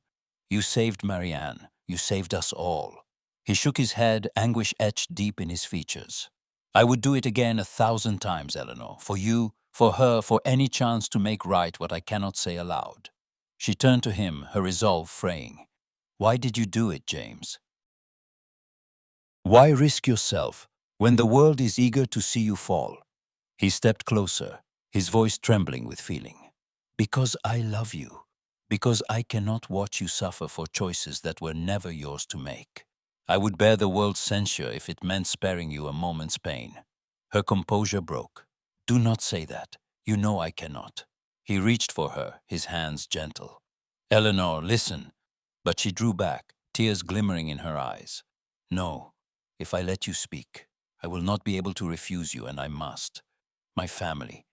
"You saved Marianne. You saved us all." He shook his head, anguish etched deep in his features. "I would do it again 1,000 times, Eleanor, for you, for her, for any chance to make right what I cannot say aloud." She turned to him, her resolve fraying. "Why did you do it, James? Why risk yourself when the world is eager to see you fall?" He stepped closer, his voice trembling with feeling. "Because I love you. Because I cannot watch you suffer for choices that were never yours to make. I would bear the world's censure if it meant sparing you a moment's pain." Her composure broke. "Do not say that. You know I cannot." He reached for her, his hands gentle. "Eleanor, listen." But she drew back, tears glimmering in her eyes. "No, if I let you speak, I will not be able to refuse you, and I must. My family."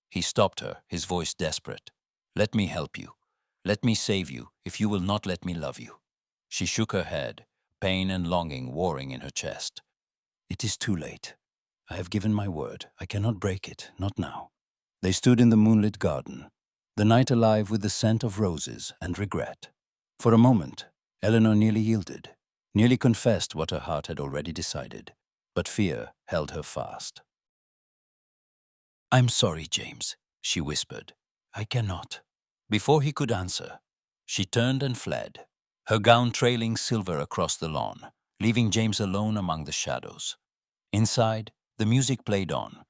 He stopped her, his voice desperate. Let me help you. Let me save you, if you will not let me love you." She shook her head, pain and longing warring in her chest. "It is too late. I have given my word. I cannot break it, not now." They stood in the moonlit garden, the night alive with the scent of roses and regret. For a moment, Eleanor nearly yielded, nearly confessed what her heart had already decided, but fear held her fast. "I'm sorry, James," she whispered. "I cannot." Before he could answer, she turned and fled, her gown trailing silver across the lawn, leaving James alone among the shadows. Inside, the music played on,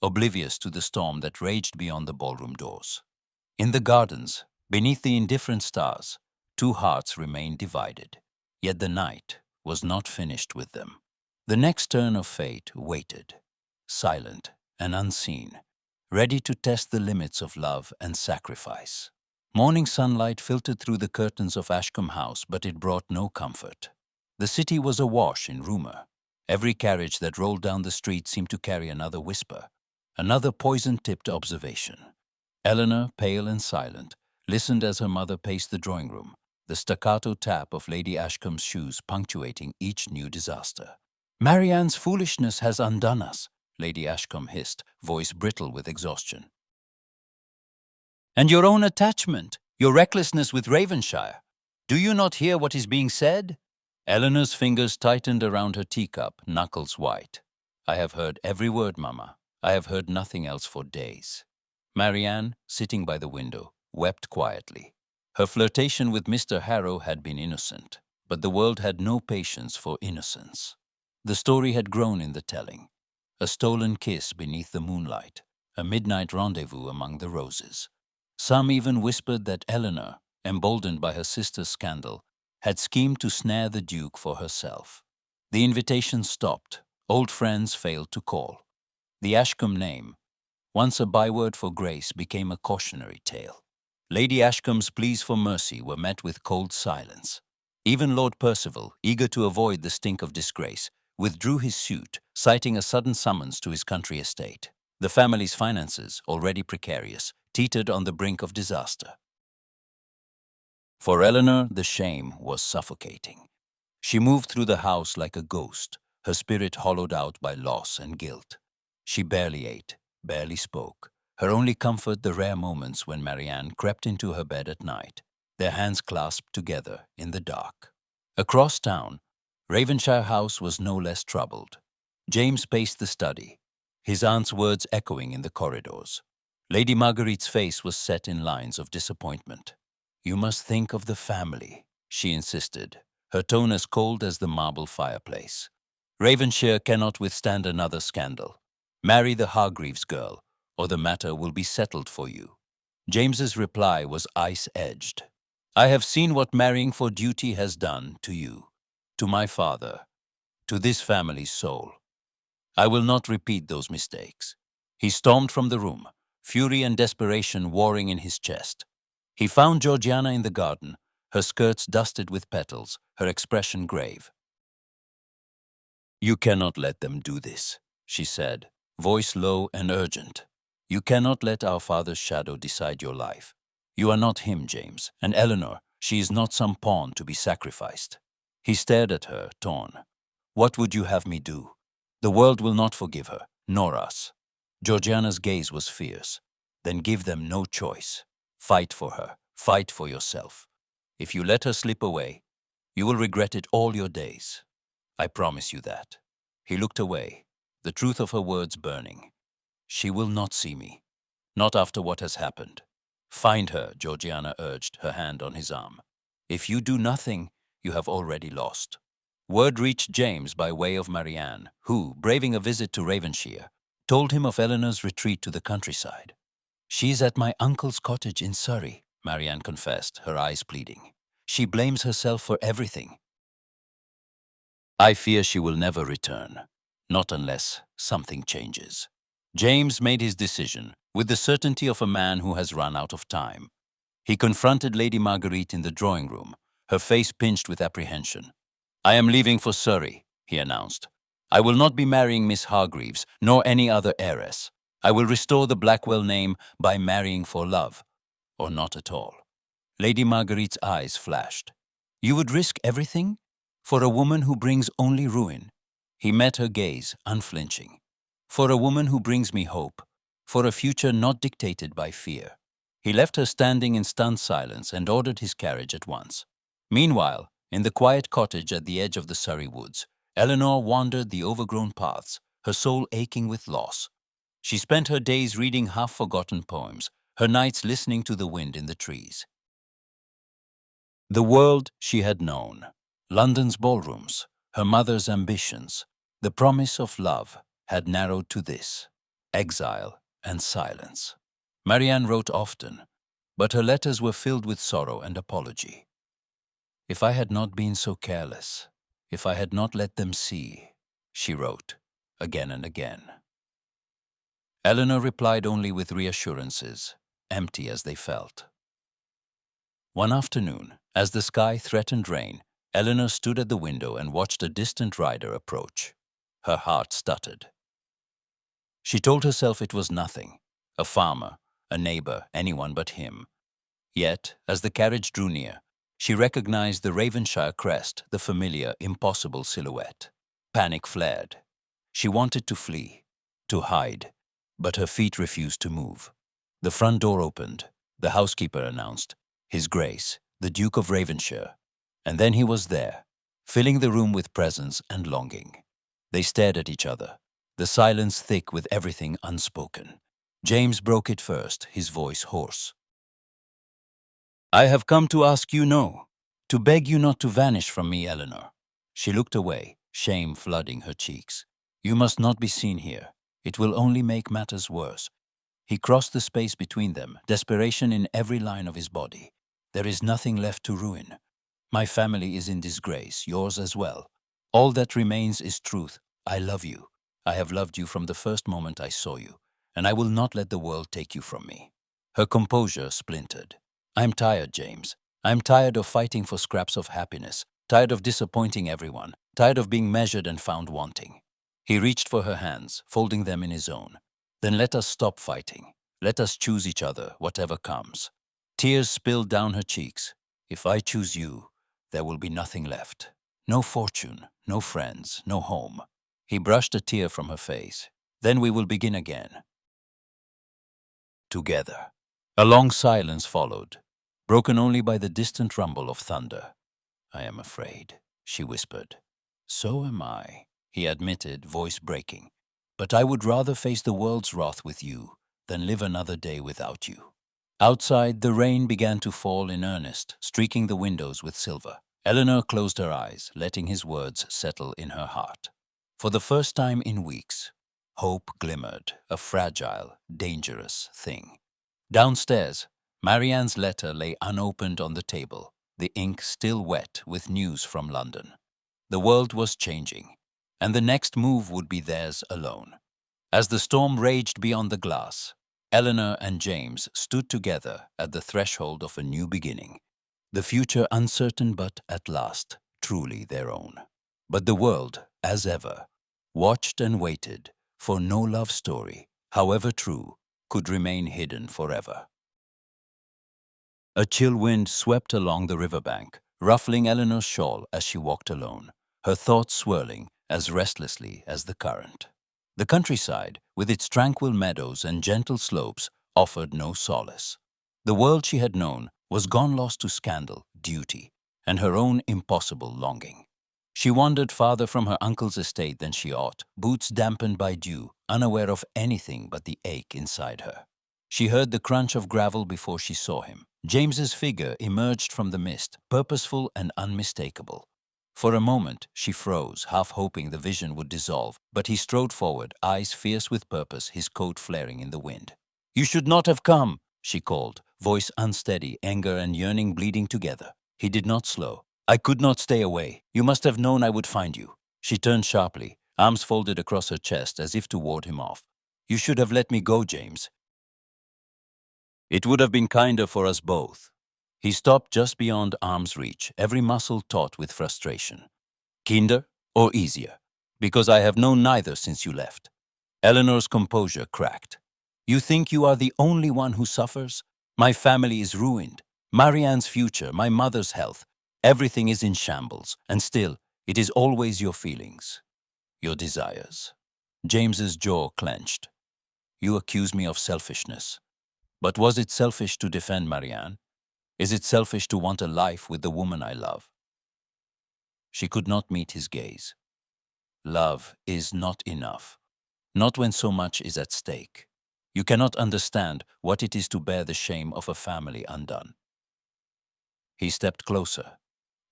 oblivious to the storm that raged beyond the ballroom doors. In the gardens, beneath the indifferent stars, two hearts remained divided, yet the night was not finished with them. The next turn of fate waited, silent and unseen, ready to test the limits of love and sacrifice. Morning sunlight filtered through the curtains of Ashcombe House, but it brought no comfort. The city was awash in rumor. Every carriage that rolled down the street seemed to carry another whisper, another poison-tipped observation. Eleanor, pale and silent, listened as her mother paced the drawing room, the staccato tap of Lady Ashcombe's shoes punctuating each new disaster. "Marianne's foolishness has undone us," Lady Ashcombe hissed, voice brittle with exhaustion. "And your own attachment, your recklessness with Ravenshire. Do you not hear what is being said?" Eleanor's fingers tightened around her teacup, knuckles white. "I have heard every word, Mamma. I have heard nothing else for days." Marianne, sitting by the window, wept quietly. Her flirtation with Mr. Harrow had been innocent, but the world had no patience for innocence. The story had grown in the telling. A stolen kiss beneath the moonlight, a midnight rendezvous among the roses. Some even whispered that Eleanor, emboldened by her sister's scandal, had schemed to snare the Duke for herself. The invitation stopped. Old friends failed to call. The Ashcombe name, once a byword for grace, became a cautionary tale. Lady Ashcombe's pleas for mercy were met with cold silence. Even Lord Percival, eager to avoid the stink of disgrace, withdrew his suit, citing a sudden summons to his country estate. The family's finances, already precarious, teetered on the brink of disaster. For Eleanor, the shame was suffocating. She moved through the house like a ghost, her spirit hollowed out by loss and guilt. She barely ate, barely spoke, her only comfort the rare moments when Marianne crept into her bed at night, their hands clasped together in the dark. Across town, Ravenshire House was no less troubled. James paced the study, his aunt's words echoing in the corridors. Lady Marguerite's face was set in lines of disappointment. "You must think of the family," she insisted, her tone as cold as the marble fireplace. "Ravenshire cannot withstand another scandal. Marry the Hargreaves girl, or the matter will be settled for you." James's reply was ice-edged. "I have seen what marrying for duty has done to you, to my father, to this family's soul. I will not repeat those mistakes." He stormed from the room, fury and desperation warring in his chest. He found Georgiana in the garden, her skirts dusted with petals, her expression grave. "You cannot let them do this," she said, voice low and urgent. "You cannot let our father's shadow decide your life. You are not him, James, and Eleanor, she is not some pawn to be sacrificed." He stared at her, torn. "What would you have me do? The world will not forgive her, nor us." Georgiana's gaze was fierce. "Then give them no choice. Fight for her. Fight for yourself. If you let her slip away, you will regret it all your days. I promise you that." He looked away, the truth of her words burning. "She will not see me. Not after what has happened." "Find her," Georgiana urged, her hand on his arm. "If you do nothing, you have already lost." Word reached James by way of Marianne, who, braving a visit to Ravenshire, told him of Eleanor's retreat to the countryside. "She is at my uncle's cottage in Surrey," Marianne confessed, her eyes pleading. "She blames herself for everything." "I fear she will never return, not unless something changes." James made his decision with the certainty of a man who has run out of time. He confronted Lady Marguerite in the drawing room, her face pinched with apprehension. "I am leaving for Surrey," he announced. "I will not be marrying Miss Hargreaves, nor any other heiress. I will restore the Blackwell name by marrying for love. or not at all. Lady Marguerite's eyes flashed. You would risk everything? For a woman who brings only ruin. He met her gaze, unflinching. For a woman who brings me hope. For a future not dictated by fear. He left her standing in stunned silence and ordered his carriage at once. Meanwhile, in the quiet cottage at the edge of the Surrey woods, Eleanor wandered the overgrown paths, her soul aching with loss. She spent her days reading half-forgotten poems, her nights listening to the wind in the trees. The world she had known, London's ballrooms, her mother's ambitions, the promise of love had narrowed to this: exile and silence. Marianne wrote often, but her letters were filled with sorrow and apology. If I had not been so careless, if I had not let them see, she wrote, again and again. Eleanor replied only with reassurances, empty as they felt. One afternoon, as the sky threatened rain, Eleanor stood at the window and watched a distant rider approach. Her heart stuttered. She told herself it was nothing, a farmer, a neighbor, anyone but him. Yet, as the carriage drew near, she recognized the Ravenshire crest, the familiar, impossible silhouette. Panic flared. She wanted to flee, to hide, but her feet refused to move. The front door opened. The housekeeper announced, His Grace, the Duke of Ravenshire. And then he was there, filling the room with presence and longing. They stared at each other, the silence thick with everything unspoken. James broke it first, his voice hoarse. I have come to ask you no, to beg you not to vanish from me, Eleanor. She looked away, shame flooding her cheeks. You must not be seen here. It will only make matters worse. He crossed the space between them, desperation in every line of his body. There is nothing left to ruin. My family is in disgrace, yours as well. All that remains is truth. I love you. I have loved you from the first moment I saw you, and I will not let the world take you from me. Her composure splintered. I'm tired, James. I'm tired of fighting for scraps of happiness, tired of disappointing everyone, tired of being measured and found wanting. He reached for her hands, folding them in his own. Then let us stop fighting. Let us choose each other, whatever comes. Tears spilled down her cheeks. If I choose you, there will be nothing left. No fortune, no friends, no home. He brushed a tear from her face. Then we will begin again. Together. A long silence followed, broken only by the distant rumble of thunder. I am afraid, she whispered. So am I, he admitted, voice breaking. But I would rather face the world's wrath with you than live another day without you. Outside, the rain began to fall in earnest, streaking the windows with silver. Eleanor closed her eyes, letting his words settle in her heart. For the first time in weeks, hope glimmered, a fragile, dangerous thing. Downstairs, Marianne's letter lay unopened on the table, the ink still wet with news from London. The world was changing, and the next move would be theirs alone. As the storm raged beyond the glass, Eleanor and James stood together at the threshold of a new beginning. The future uncertain but, at last, truly their own. But the world, as ever, watched and waited, for no love story, however true, could remain hidden forever. A chill wind swept along the riverbank, ruffling Eleanor's shawl as she walked alone, her thoughts swirling as restlessly as the current. The countryside, with its tranquil meadows and gentle slopes, offered no solace. The world she had known was gone lost to scandal, duty, and her own impossible longing. She wandered farther from her uncle's estate than she ought, boots dampened by dew, unaware of anything but the ache inside her. She heard the crunch of gravel before she saw him. James's figure emerged from the mist, purposeful and unmistakable. For a moment, she froze, half hoping the vision would dissolve, but he strode forward, eyes fierce with purpose, his coat flaring in the wind. "You should not have come," she called, voice unsteady, anger and yearning bleeding together. He did not slow. "I could not stay away. You must have known I would find you." She turned sharply, arms folded across her chest as if to ward him off. "You should have let me go, James. It would have been kinder for us both." He stopped just beyond arm's reach, every muscle taut with frustration. "Kinder or easier? Because I have known neither since you left." Eleanor's composure cracked. "You think you are the only one who suffers? My family is ruined. Marianne's future, my mother's health, everything is in shambles, and still, it is always your feelings, your desires. James's jaw clenched. You accuse me of selfishness. But was it selfish to defend Marianne? Is it selfish to want a life with the woman I love? She could not meet his gaze. Love is not enough. Not when so much is at stake. You cannot understand what it is to bear the shame of a family undone. He stepped closer,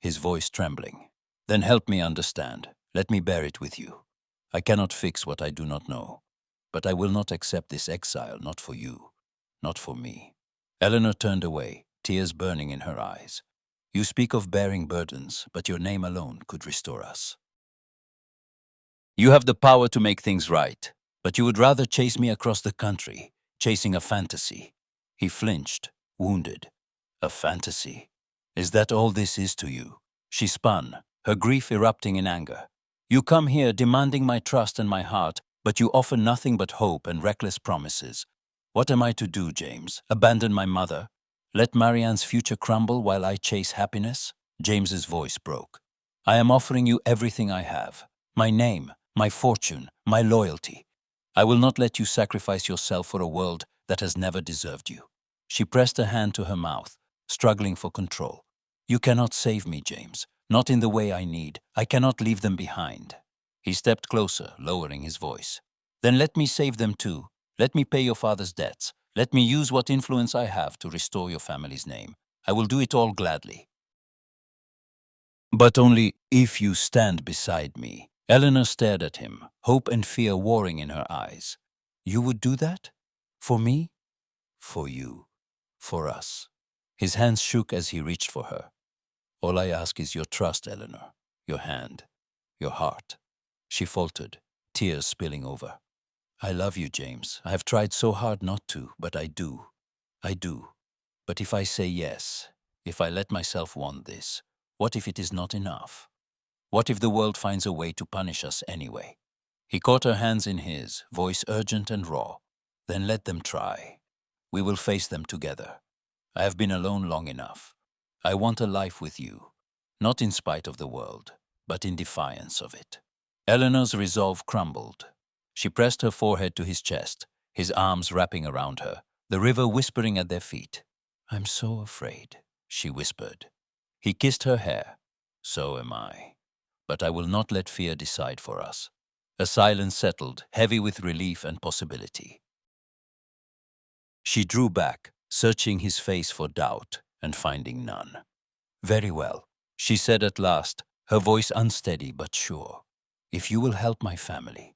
his voice trembling. Then help me understand. Let me bear it with you. I cannot fix what I do not know. But I will not accept this exile, not for you, not for me. Eleanor turned away, tears burning in her eyes. You speak of bearing burdens, but your name alone could restore us. You have the power to make things right, but you would rather chase me across the country, chasing a fantasy. He flinched, wounded. A fantasy? Is that all this is to you? She spun, her grief erupting in anger. You come here demanding my trust and my heart, but you offer nothing but hope and reckless promises. What am I to do, James? Abandon my mother? Let Marianne's future crumble while I chase happiness? James's voice broke. I am offering you everything I have. My name, my fortune, my loyalty. I will not let you sacrifice yourself for a world that has never deserved you. She pressed a hand to her mouth, struggling for control. You cannot save me, James. Not in the way I need. I cannot leave them behind. He stepped closer, lowering his voice. Then let me save them too. Let me pay your father's debts. Let me use what influence I have to restore your family's name. I will do it all gladly. But only if you stand beside me. Eleanor stared at him, hope and fear warring in her eyes. You would do that? For me? For you. For us. His hands shook as he reached for her. All I ask is your trust, Eleanor. Your hand. Your heart. She faltered, tears spilling over. I love you, James. I have tried so hard not to, but I do. I do. But if I say yes, if I let myself want this, what if it is not enough? What if the world finds a way to punish us anyway? He caught her hands in his, voice urgent and raw. Then let them try. We will face them together. I have been alone long enough. I want a life with you, not in spite of the world, but in defiance of it. Eleanor's resolve crumbled. She pressed her forehead to his chest, his arms wrapping around her, the river whispering at their feet. I'm so afraid, she whispered. He kissed her hair. So am I. But I will not let fear decide for us. A silence settled, heavy with relief and possibility. She drew back, searching his face for doubt and finding none. Very well, she said at last, her voice unsteady but sure. If you will help my family,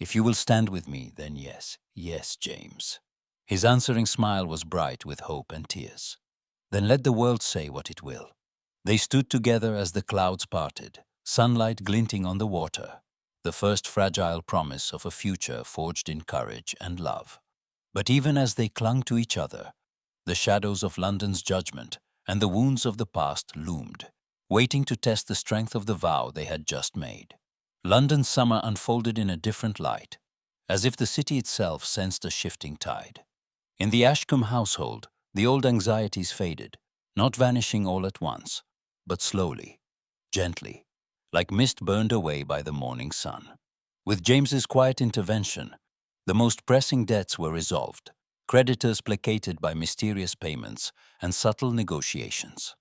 if you will stand with me, then yes, yes, James. His answering smile was bright with hope and tears. Then let the world say what it will. They stood together as the clouds parted, sunlight glinting on the water, the first fragile promise of a future forged in courage and love. But even as they clung to each other, the shadows of London's judgment and the wounds of the past loomed, waiting to test the strength of the vow they had just made. London's summer unfolded in a different light, as if the city itself sensed a shifting tide. In the Ashcombe household, the old anxieties faded, not vanishing all at once, but slowly, gently, like mist burned away by the morning sun. With James's quiet intervention, the most pressing debts were resolved, creditors placated by mysterious payments and subtle negotiations.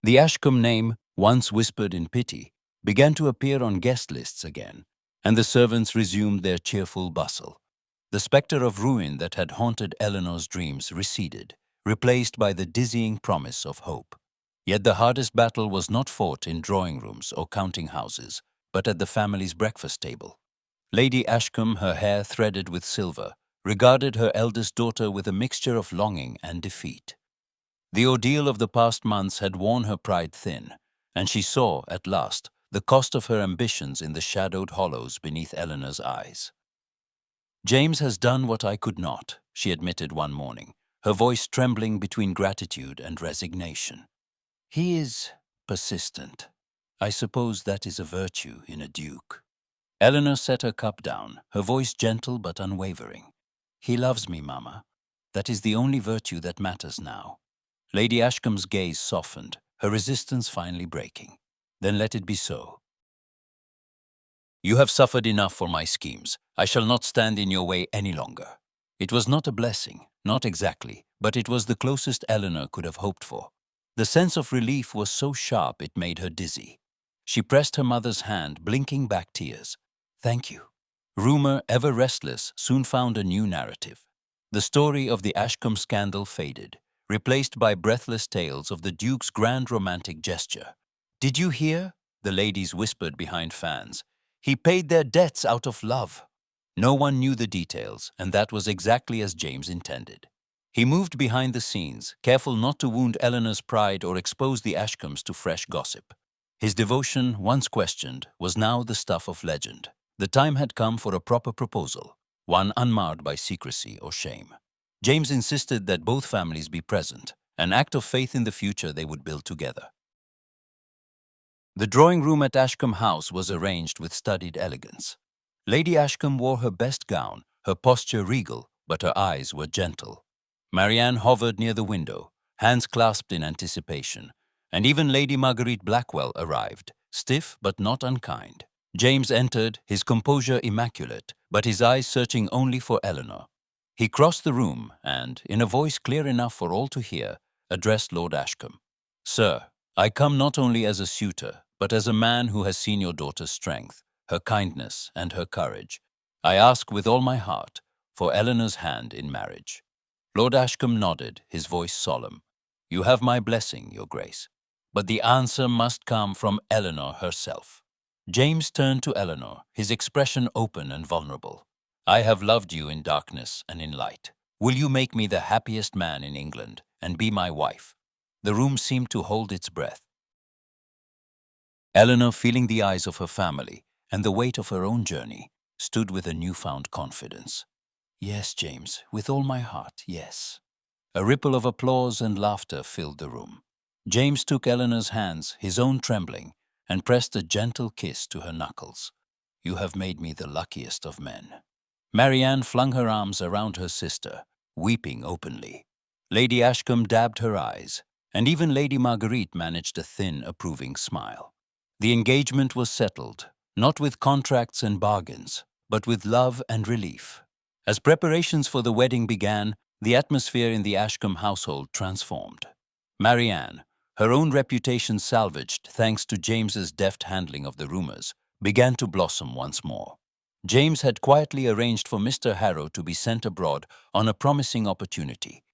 The Ashcombe name, once whispered in pity, began to appear on guest lists again, and the servants resumed their cheerful bustle. The spectre of ruin that had haunted Eleanor's dreams receded, replaced by the dizzying promise of hope. Yet the hardest battle was not fought in drawing rooms or counting houses, but at the family's breakfast table. Lady Ashcombe, her hair threaded with silver, regarded her eldest daughter with a mixture of longing and defeat. The ordeal of the past months had worn her pride thin, and she saw, at last, the cost of her ambitions in the shadowed hollows beneath Eleanor's eyes. James has done what I could not, she admitted one morning, her voice trembling between gratitude and resignation. He is persistent. I suppose that is a virtue in a duke. Eleanor set her cup down, her voice gentle but unwavering. He loves me, Mama. That is the only virtue that matters now. Lady Ashcombe's gaze softened, her resistance finally breaking. Then let it be so. You have suffered enough for my schemes. I shall not stand in your way any longer. It was not a blessing, not exactly, but it was the closest Eleanor could have hoped for. The sense of relief was so sharp it made her dizzy. She pressed her mother's hand, blinking back tears. Thank you. Rumor, ever restless, soon found a new narrative. The story of the Ashcombe scandal faded, replaced by breathless tales of the Duke's grand romantic gesture. Did you hear? The ladies whispered behind fans. He paid their debts out of love. No one knew the details, and that was exactly as James intended. He moved behind the scenes, careful not to wound Eleanor's pride or expose the Ashcombes to fresh gossip. His devotion, once questioned, was now the stuff of legend. The time had come for a proper proposal, one unmarred by secrecy or shame. James insisted that both families be present, an act of faith in the future they would build together. The drawing room at Ashcombe House was arranged with studied elegance. Lady Ashcombe wore her best gown, her posture regal, but her eyes were gentle. Marianne hovered near the window, hands clasped in anticipation, and even Lady Marguerite Blackwell arrived, stiff but not unkind. James entered, his composure immaculate, but his eyes searching only for Eleanor. He crossed the room and, in a voice clear enough for all to hear, addressed Lord Ashcombe. Sir, I come not only as a suitor, but as a man who has seen your daughter's strength, her kindness, and her courage. I ask with all my heart for Eleanor's hand in marriage. Lord Ashcombe nodded, his voice solemn. You have my blessing, Your Grace, but the answer must come from Eleanor herself. James turned to Eleanor, his expression open and vulnerable. I have loved you in darkness and in light. Will you make me the happiest man in England and be my wife? The room seemed to hold its breath. Eleanor, feeling the eyes of her family and the weight of her own journey, stood with a newfound confidence. Yes, James, with all my heart, yes. A ripple of applause and laughter filled the room. James took Eleanor's hands, his own trembling, and pressed a gentle kiss to her knuckles. You have made me the luckiest of men. Marianne flung her arms around her sister, weeping openly. Lady Ashcombe dabbed her eyes, and even Lady Marguerite managed a thin, approving smile. The engagement was settled, not with contracts and bargains, but with love and relief. As preparations for the wedding began, the atmosphere in the Ashcombe household transformed. Marianne, her own reputation salvaged thanks to James's deft handling of the rumors, began to blossom once more. James had quietly arranged for Mr. Harrow to be sent abroad on a promising opportunity,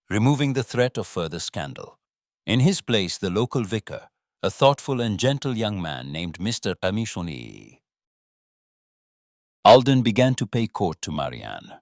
removing the threat of further scandal. In his place, the local vicar, a thoughtful and gentle young man named Mr. Amichoni, Alden, began to pay court to Marianne.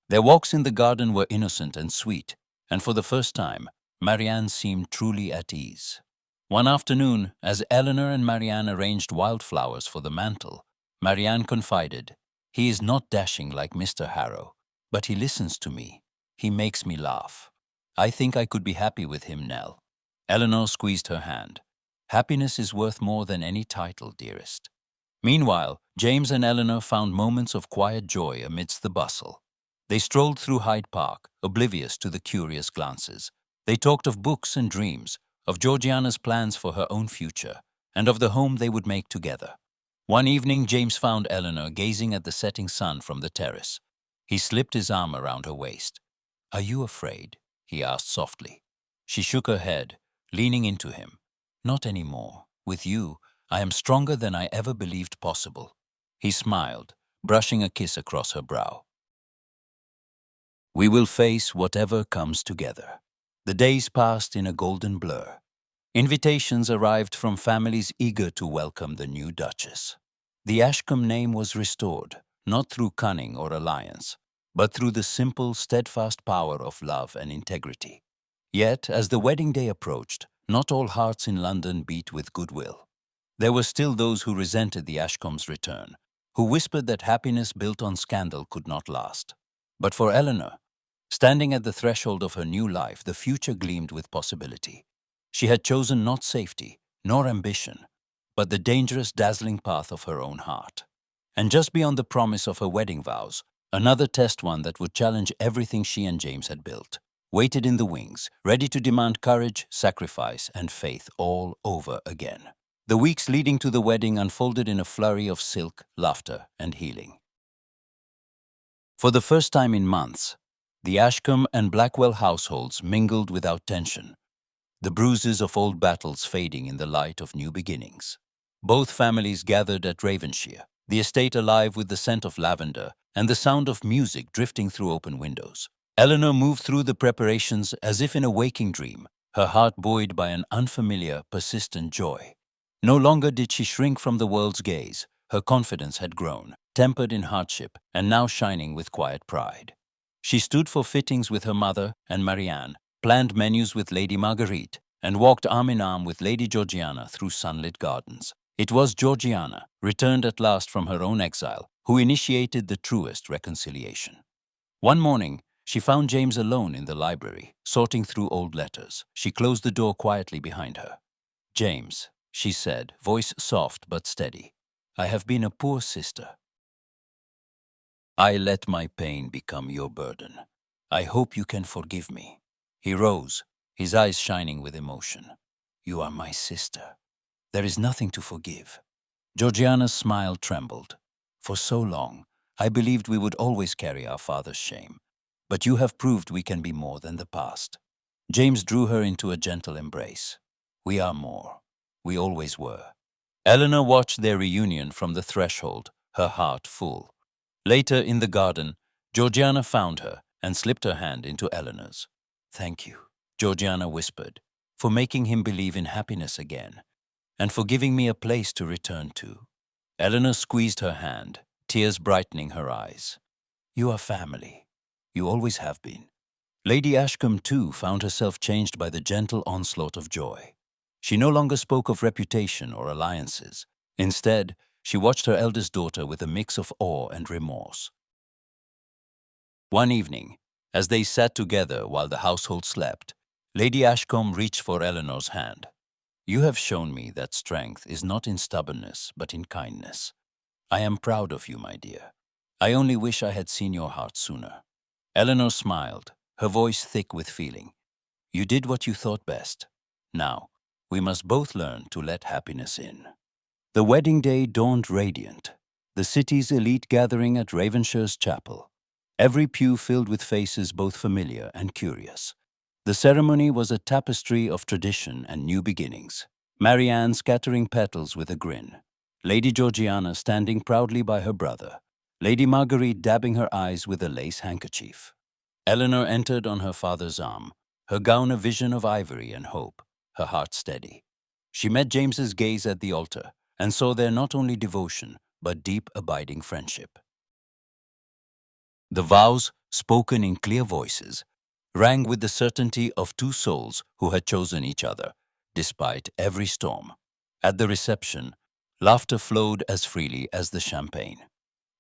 Their walks in the garden were innocent and sweet, and for the first time, Marianne seemed truly at ease. One afternoon, as Eleanor and Marianne arranged wildflowers for the mantel, Marianne confided, "He is not dashing like Mr. Harrow, but he listens to me. He makes me laugh. I think I could be happy with him, Nell." Eleanor squeezed her hand. "Happiness is worth more than any title, dearest." Meanwhile, James and Eleanor found moments of quiet joy amidst the bustle. They strolled through Hyde Park, oblivious to the curious glances. They talked of books and dreams, of Georgiana's plans for her own future, and of the home they would make together. One evening, James found Eleanor gazing at the setting sun from the terrace. He slipped his arm around her waist. "Are you afraid?" he asked softly. She shook her head, leaning into him. "Not anymore. With you, I am stronger than I ever believed possible." He smiled, brushing a kiss across her brow. "We will face whatever comes together." The days passed in a golden blur. Invitations arrived from families eager to welcome the new Duchess. The Ashcombe name was restored, not through cunning or alliance, but through the simple, steadfast power of love and integrity. Yet, as the wedding day approached, not all hearts in London beat with goodwill. There were still those who resented the Ashcombe's return, who whispered that happiness built on scandal could not last. But for Eleanor, standing at the threshold of her new life, the future gleamed with possibility. She had chosen not safety, nor ambition, but the dangerous, dazzling path of her own heart. And just beyond the promise of her wedding vows, Another test one that would challenge everything she and James had built, waited in the wings, ready to demand courage, sacrifice, and faith all over again. The weeks leading to the wedding unfolded in a flurry of silk, laughter, and healing. For the first time in months, the Ashcombe and Blackwell households mingled without tension, the bruises of old battles fading in the light of new beginnings. Both families gathered at Ravenshire, the estate alive with the scent of lavender and the sound of music drifting through open windows. Eleanor moved through the preparations as if in a waking dream, her heart buoyed by an unfamiliar, persistent joy. No longer did she shrink from the world's gaze. Her confidence had grown, tempered in hardship, and now shining with quiet pride. She stood for fittings with her mother and Marianne, planned menus with Lady Marguerite, and walked arm in arm with Lady Georgiana through sunlit gardens. It was Georgiana, returned at last from her own exile, who initiated the truest reconciliation. One morning, she found James alone in the library, sorting through old letters. She closed the door quietly behind her. "James," she said, voice soft but steady, "I have been a poor sister. I let my pain become your burden. I hope you can forgive me." He rose, his eyes shining with emotion. "You are my sister. There is nothing to forgive." Georgiana's smile trembled. "For so long, I believed we would always carry our father's shame. But you have proved we can be more than the past." James drew her into a gentle embrace. "We are more. We always were." Eleanor watched their reunion from the threshold, her heart full. Later in the garden, Georgiana found her and slipped her hand into Eleanor's. "Thank you," Georgiana whispered, "for making him believe in happiness again, and for giving me a place to return to." Eleanor squeezed her hand, tears brightening her eyes. "You are family. You always have been." Lady Ashcombe, too, found herself changed by the gentle onslaught of joy. She no longer spoke of reputation or alliances. Instead, she watched her eldest daughter with a mix of awe and remorse. One evening, as they sat together while the household slept, Lady Ashcombe reached for Eleanor's hand. "You have shown me that strength is not in stubbornness, but in kindness. I am proud of you, my dear. I only wish I had seen your heart sooner." Eleanor smiled, her voice thick with feeling. "You did what you thought best. Now, we must both learn to let happiness in." The wedding day dawned radiant, the city's elite gathering at Ravenshire's chapel, every pew filled with faces both familiar and curious. The ceremony was a tapestry of tradition and new beginnings, Marianne scattering petals with a grin, Lady Georgiana standing proudly by her brother, Lady Marguerite dabbing her eyes with a lace handkerchief. Eleanor entered on her father's arm, her gown a vision of ivory and hope, her heart steady. She met James's gaze at the altar and saw there not only devotion, but deep, abiding friendship. The vows, spoken in clear voices, rang with the certainty of two souls who had chosen each other, despite every storm. At the reception, laughter flowed as freely as the champagne.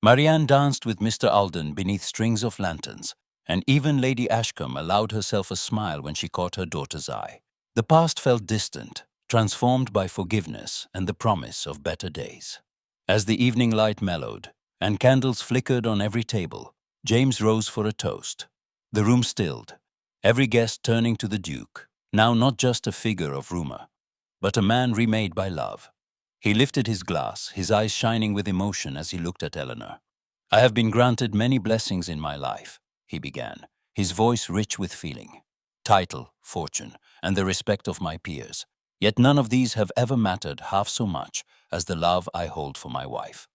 Marianne danced with Mr. Alden beneath strings of lanterns, and even Lady Ashcombe allowed herself a smile when she caught her daughter's eye. The past felt distant, transformed by forgiveness and the promise of better days. As the evening light mellowed and candles flickered on every table, James rose for a toast. The room stilled, every guest turning to the Duke, now not just a figure of rumor, but a man remade by love. He lifted his glass, his eyes shining with emotion as he looked at Eleanor. "I have been granted many blessings in my life," he began, his voice rich with feeling. "Title, fortune, and the respect of my peers. Yet none of these have ever mattered half so much as the love I hold for my wife.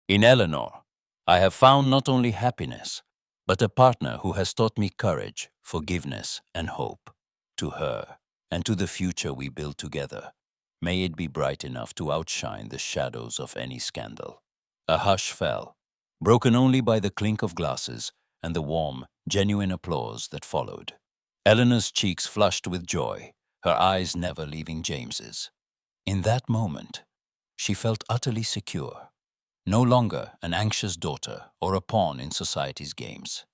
In Eleanor, I have found not only happiness, but a partner who has taught me courage, forgiveness, and hope. To her, and to the future we build together, may it be bright enough to outshine the shadows of any scandal." A hush fell, broken only by the clink of glasses and the warm, genuine applause that followed. Eleanor's cheeks flushed with joy, her eyes never leaving James's. In that moment, she felt utterly secure, no longer an anxious daughter or a pawn in society's games,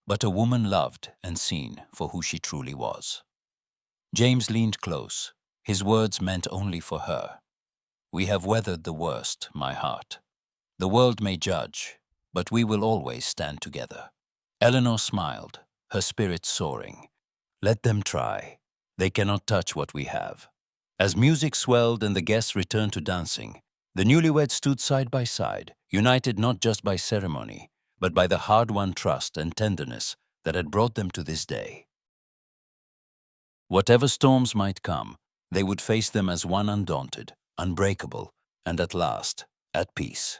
but a woman loved and seen for who she truly was. James leaned close, his words meant only for her. "We have weathered the worst, my heart. The world may judge, but we will always stand together." Eleanor smiled, her spirit soaring. "Let them try. They cannot touch what we have." As music swelled and the guests returned to dancing, the newlyweds stood side by side, united not just by ceremony, but by the hard-won trust and tenderness that had brought them to this day. Whatever storms might come, they would face them as one undaunted, unbreakable, and at last, at peace.